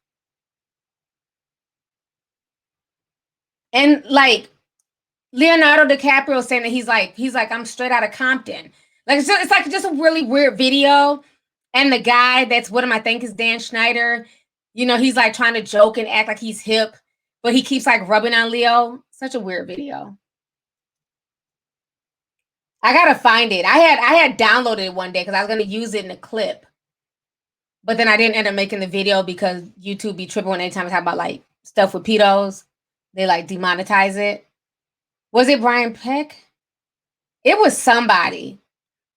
And like Leonardo DiCaprio saying that he's like, I'm straight out of Compton. Like it's like just a really weird video. And the guy that's with him, I think is Dan Schneider. You know, he's like trying to joke and act like he's hip, but he keeps like rubbing on Leo. Such a weird video. I gotta find it. I had downloaded it one day because I was gonna use it in a clip. But then I didn't end up making the video because YouTube be tripping when anytime I talk about like stuff with pedos. They like demonetize it. Was it Brian Peck? It was somebody.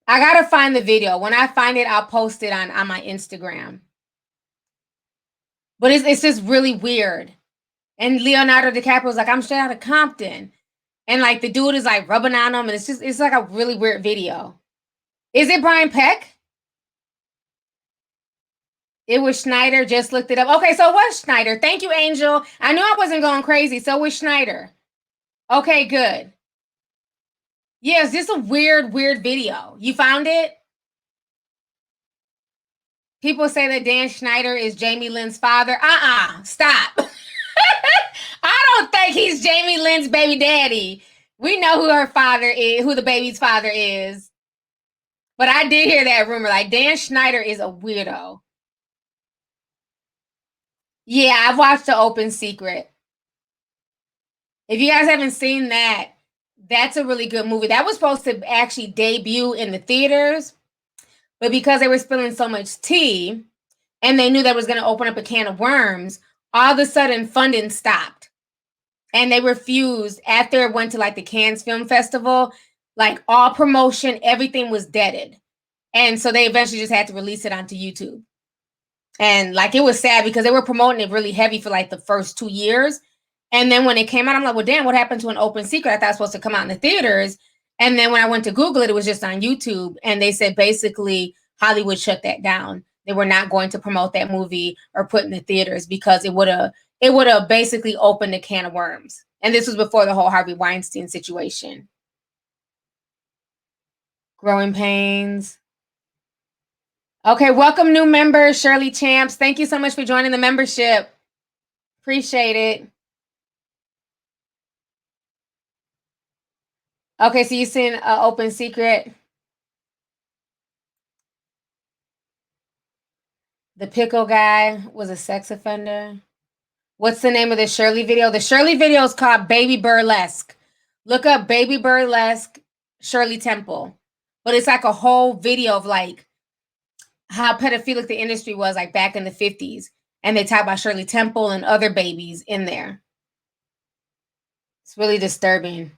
I gotta find the video. When I find it, I'll post it on my Instagram. But it's just really weird. And Leonardo DiCaprio's like, I'm straight out of Compton. And like the dude is like rubbing on him, and it's like a really weird video. Is it Brian Peck? It was Schneider. Just looked it up. Okay, so it was Schneider. Thank you, Angel. I knew I wasn't going crazy. So it was Schneider. Okay, good. Yeah, it's just a weird video. You found it? People say that Dan Schneider is Jamie Lynn's father. Stop. I don't think he's Jamie Lynn's baby daddy. We know who her father is, who the baby's father is. But I did hear that rumor. Like, Dan Schneider is a weirdo. Yeah, I've watched The Open Secret. If you guys haven't seen that, that's a really good movie. That was supposed to actually debut in the theaters, but because they were spilling so much tea and they knew that was going to open up a can of worms, all of a sudden funding stopped. And they refused after it went to like the Cannes Film Festival, like all promotion, everything was deaded. And so they eventually just had to release it onto YouTube. And like, it was sad because they were promoting it really heavy for like the first 2 years. And then when it came out, I'm like, well, damn, what happened to An Open Secret? I thought it was supposed to come out in the theaters. And then when I went to Google it, it was just on YouTube. And they said basically Hollywood shut that down. They were not going to promote that movie or put in the theaters because it would have basically opened a can of worms. And this was before the whole Harvey Weinstein situation. Growing Pains. Okay, welcome new members, Shirley Champs. Thank you so much for joining the membership. Appreciate it. Okay, so you seen Open Secret. The pickle guy was a sex offender. What's the name of the Shirley video? The Shirley video is called Baby Burlesque. Look up Baby Burlesque Shirley Temple. But it's like a whole video of like how pedophilic the industry was like back in the 50s. And they talk about Shirley Temple and other babies in there. It's really disturbing.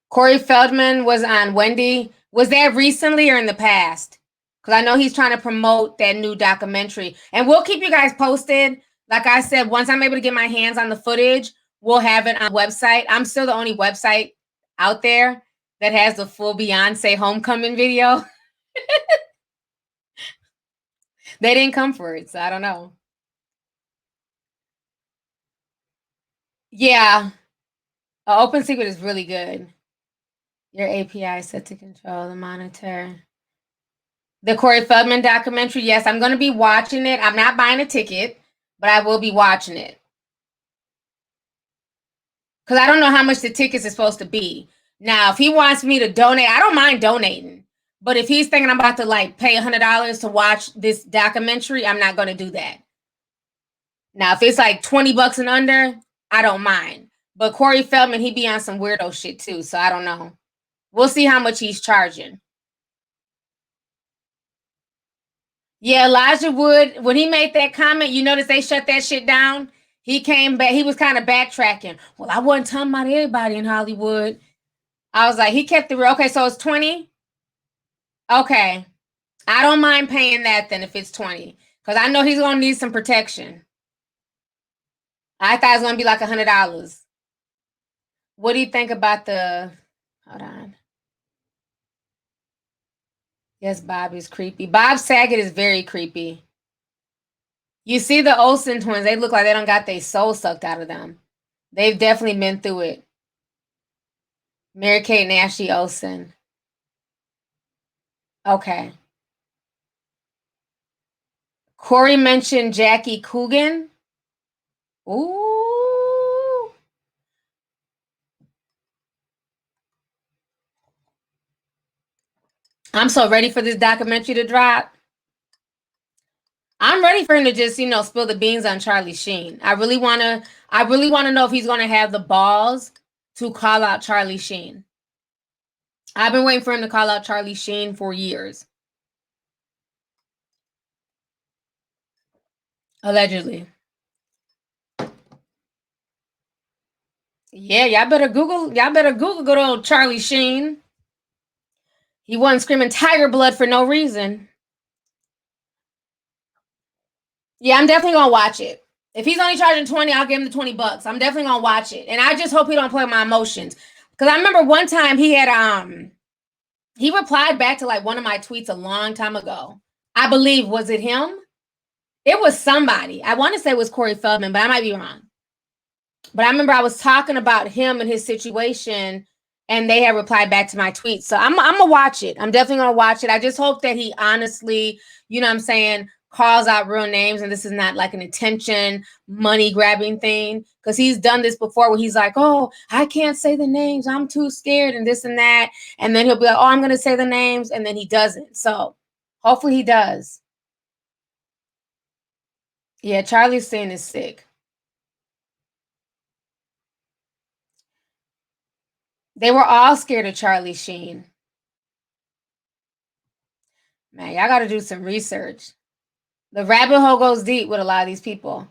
Corey Feldman was on Wendy. Was that recently or in the past? Because I know he's trying to promote that new documentary. And we'll keep you guys posted. Like I said, once I'm able to get my hands on the footage, we'll have it on the website. I'm still the only website out there that has the full Beyonce homecoming video. They didn't come for it, so I don't know. Yeah. Open Secret is really good. Your API is set to control the monitor. The Corey Feldman documentary, yes, I'm going to be watching it. I'm not buying a ticket, but I will be watching it. Because I don't know how much the tickets are supposed to be. Now, if he wants me to donate, I don't mind donating. But if he's thinking I'm about to like pay $100 to watch this documentary, I'm not going to do that. Now, if it's like 20 bucks and under, I don't mind. But Corey Feldman, he be on some weirdo shit too, so I don't know. We'll see how much he's charging. Yeah, Elijah Wood, when he made that comment, you notice they shut that shit down. He came back, he was kind of backtracking. Well, I wasn't talking about everybody in Hollywood. I was like, he kept the real. Okay, so it's 20. Okay. I don't mind paying that then if it's 20. Because I know he's gonna need some protection. I thought it was gonna be like $100. What do you think about the hold on? Yes, Bob is creepy. Bob Saget is very creepy. You see the Olsen twins, they look like they don't got their soul sucked out of them. They've definitely been through it. Mary-Kate and Ashley Olsen. Okay. Corey mentioned Jackie Coogan. Ooh. I'm so ready for this documentary to drop. I'm ready for him to just, spill the beans on Charlie Sheen. I really want to know if he's going to have the balls to call out Charlie Sheen. I've been waiting for him to call out Charlie Sheen for years. Allegedly. Yeah, y'all better Google good old Charlie Sheen. He wasn't screaming tiger blood for no reason. Yeah, I'm definitely gonna watch it. If he's only charging 20, I'll give him the 20 bucks. I'm definitely gonna watch it. And I just hope he don't play my emotions. Because I remember one time he had he replied back to like one of my tweets a long time ago. I believe, was it him? It was somebody. I want to say it was Corey Feldman, but I might be wrong. But I remember I was talking about him and his situation, and they had replied back to my tweet. So I'm gonna watch it. I'm definitely gonna watch it. I just hope that he honestly, calls out real names, and this is not like an attention money grabbing thing, because he's done this before where he's like, oh, I can't say the names, I'm too scared, and this and that, and then he'll be like, oh, I'm gonna say the names, and then he doesn't. So hopefully he does. Yeah, Charlie Sheen is sick. They were all scared of Charlie Sheen. Man, y'all got to do some research. The rabbit hole goes deep with a lot of these people.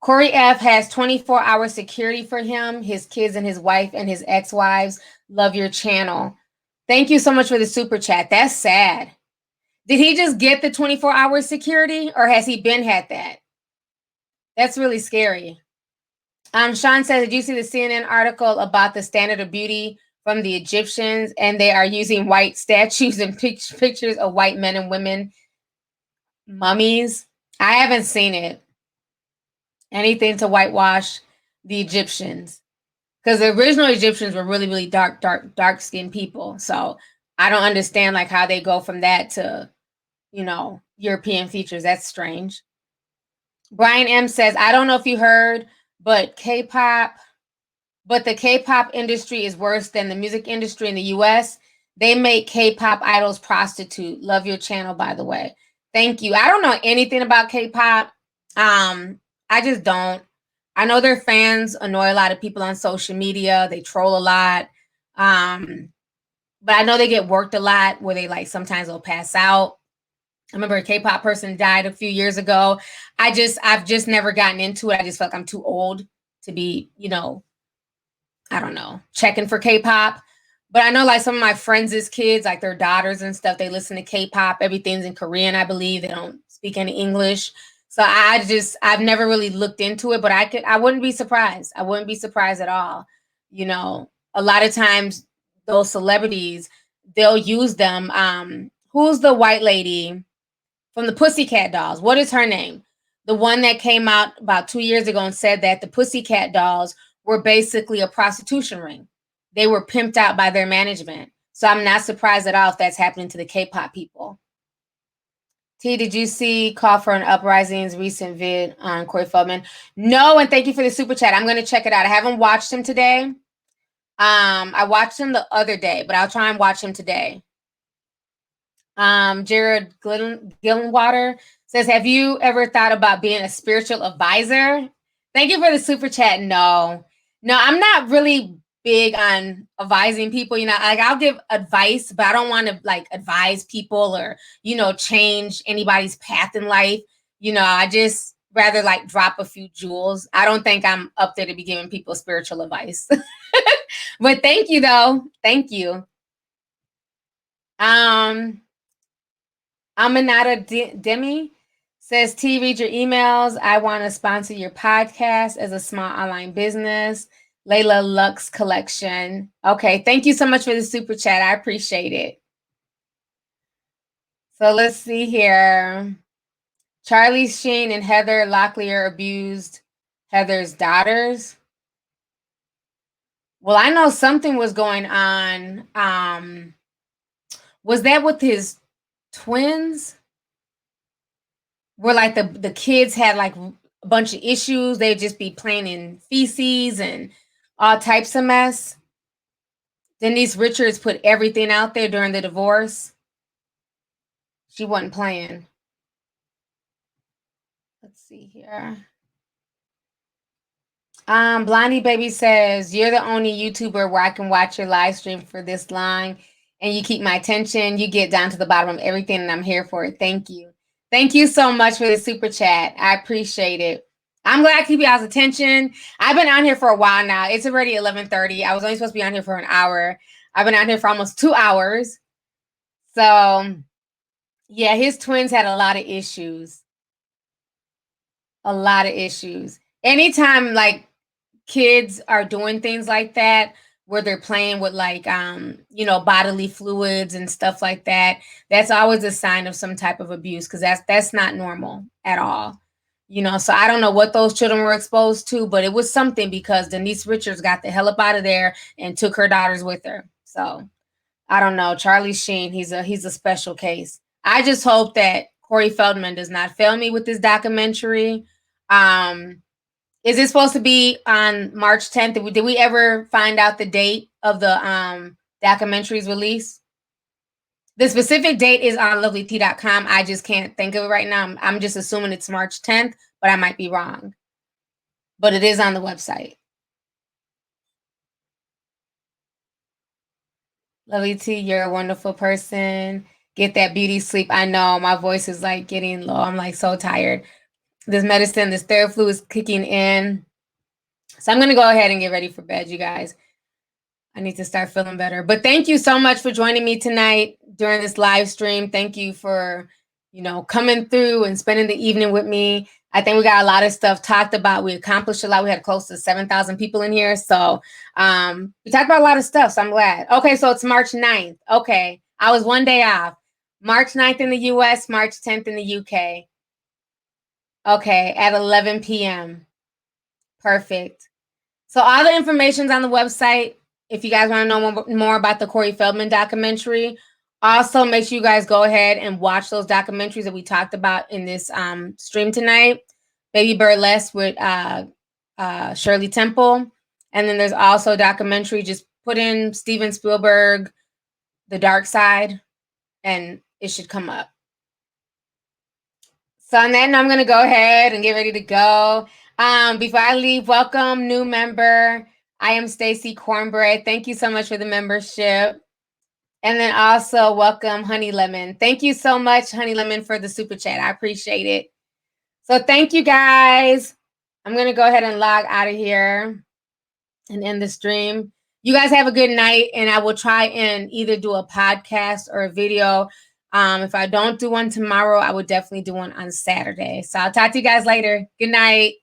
Corey F. has 24-hour security for him, his kids, and his wife, and his ex-wives. Love your channel. Thank you so much for the super chat. That's sad. Did he just get the 24-hour security, or has he been had that? That's really scary. Sean says, did you see the CNN article about the standard of beauty from the Egyptians, and they are using white statues and pictures of white men and women, mummies? I haven't seen it. Anything to whitewash the Egyptians, because the original Egyptians were really, really dark skinned people. So I don't understand like how they go from that to, European features. That's strange. Brian M says, I don't know if you heard, but the K-pop industry is worse than the music industry in the US. They make K-pop idols prostitute. Love your channel, by the way. Thank you. I don't know anything about K-pop. I just don't. I know their fans annoy a lot of people on social media. They troll a lot. But I know they get worked a lot where they sometimes they'll pass out. I remember a K-pop person died a few years ago. I've just never gotten into it. I just feel like I'm too old to be, I don't know, checking for K-pop. But I know some of my friends' kids, their daughters and stuff, they listen to K-pop. Everything's in Korean, I believe. They don't speak any English. So I've never really looked into it, but I wouldn't be surprised. I wouldn't be surprised at all. A lot of times those celebrities, they'll use them. Who's the white lady from the Pussycat Dolls? What is her name? The one that came out about 2 years ago and said that the Pussycat Dolls were basically a prostitution ring. They were pimped out by their management. So I'm not surprised at all if that's happening to the K-pop people. T, did you see Call for an Uprising's recent vid on Corey Feldman? No, and thank you for the super chat. I'm going to check it out. I haven't watched him today. I watched him the other day, but I'll try and watch him today. Jared Gillenwater Says, have you ever thought about being a spiritual advisor? Thank you for the super chat. No, I'm not really big on advising people. You know, like I'll give advice, but I don't want to like advise people or, you know, change anybody's path in life. You know, I just rather like drop a few jewels. I don't think I'm up there to be giving people spiritual advice. But thank you though. Thank you. Aminata Demi says, T, read your emails. I want to sponsor your podcast as a small online business. Layla Lux Collection. Okay, thank you so much for the super chat. I appreciate it. So let's see here. Charlie Sheen and Heather Locklear abused Heather's daughters. Well, I know something was going on. Was that with his twins? Where like the kids had like a bunch of issues. They'd just be playing in feces and all types of mess. Denise Richards put everything out there during the divorce. She wasn't playing. Let's see here. Blondie Baby says, you're the only YouTuber where I can watch your live stream for this long and you keep my attention. You get down to the bottom of everything and I'm here for it. Thank you. Thank you so much for the super chat. I appreciate it. I'm glad I keep y'all's attention. I've been on here for a while now. It's already 11:30. I was only supposed to be on here for an hour. I've been on here for almost 2 hours. So, yeah, his twins had a lot of issues. A lot of issues. Anytime, like, kids are doing things like that, where they're playing with like, you know, bodily fluids and stuff like that, that's always a sign of some type of abuse because that's not normal at all. You know, so I don't know what those children were exposed to, but it was something because Denise Richards got the hell up out of there and took her daughters with her. So I don't know. Charlie Sheen, he's a special case. I just hope that Corey Feldman does not fail me with this documentary. Is it supposed to be on March 10th? Did we ever find out the date of the documentary's release? The specific date is on lovelyt.com. I just can't think of it right now. I'm just assuming it's March 10th, but I might be wrong. But it is on the website. Lovely T, you're a wonderful person. Get that beauty sleep. I know my voice is like getting low. I'm like so tired. This medicine, this Theraflu is kicking in. So I'm going to go ahead and get ready for bed, you guys. I need to start feeling better. But thank you so much for joining me tonight during this live stream. Thank you for, you know, coming through and spending the evening with me. I think we got a lot of stuff talked about. We accomplished a lot. We had close to 7,000 people in here. So we talked about a lot of stuff. So I'm glad. Okay, so it's March 9th. Okay, I was one day off. March 9th in the US, March 10th in the UK. Okay, at 11 p.m. Perfect. So all the information's on the website. If you guys want to know more about the Corey Feldman documentary, also make sure you guys go ahead and watch those documentaries that we talked about in this stream tonight. Baby Burlesque with Shirley Temple. And then there's also a documentary. Just put in Steven Spielberg, The Dark Side, and it should come up. So on that note, I'm going to go ahead and get ready to go. Before I leave, welcome, new member. I am Stacy Cornbread. Thank you so much for the membership. And then also welcome Honey Lemon. Thank you so much, Honey Lemon, for the super chat. I appreciate it. So thank you guys. I'm going to go ahead and log out of here and end the stream. You guys have a good night, and I will try and either do a podcast or a video. If I don't do one tomorrow, I will definitely do one on Saturday. So I'll talk to you guys later. Good night.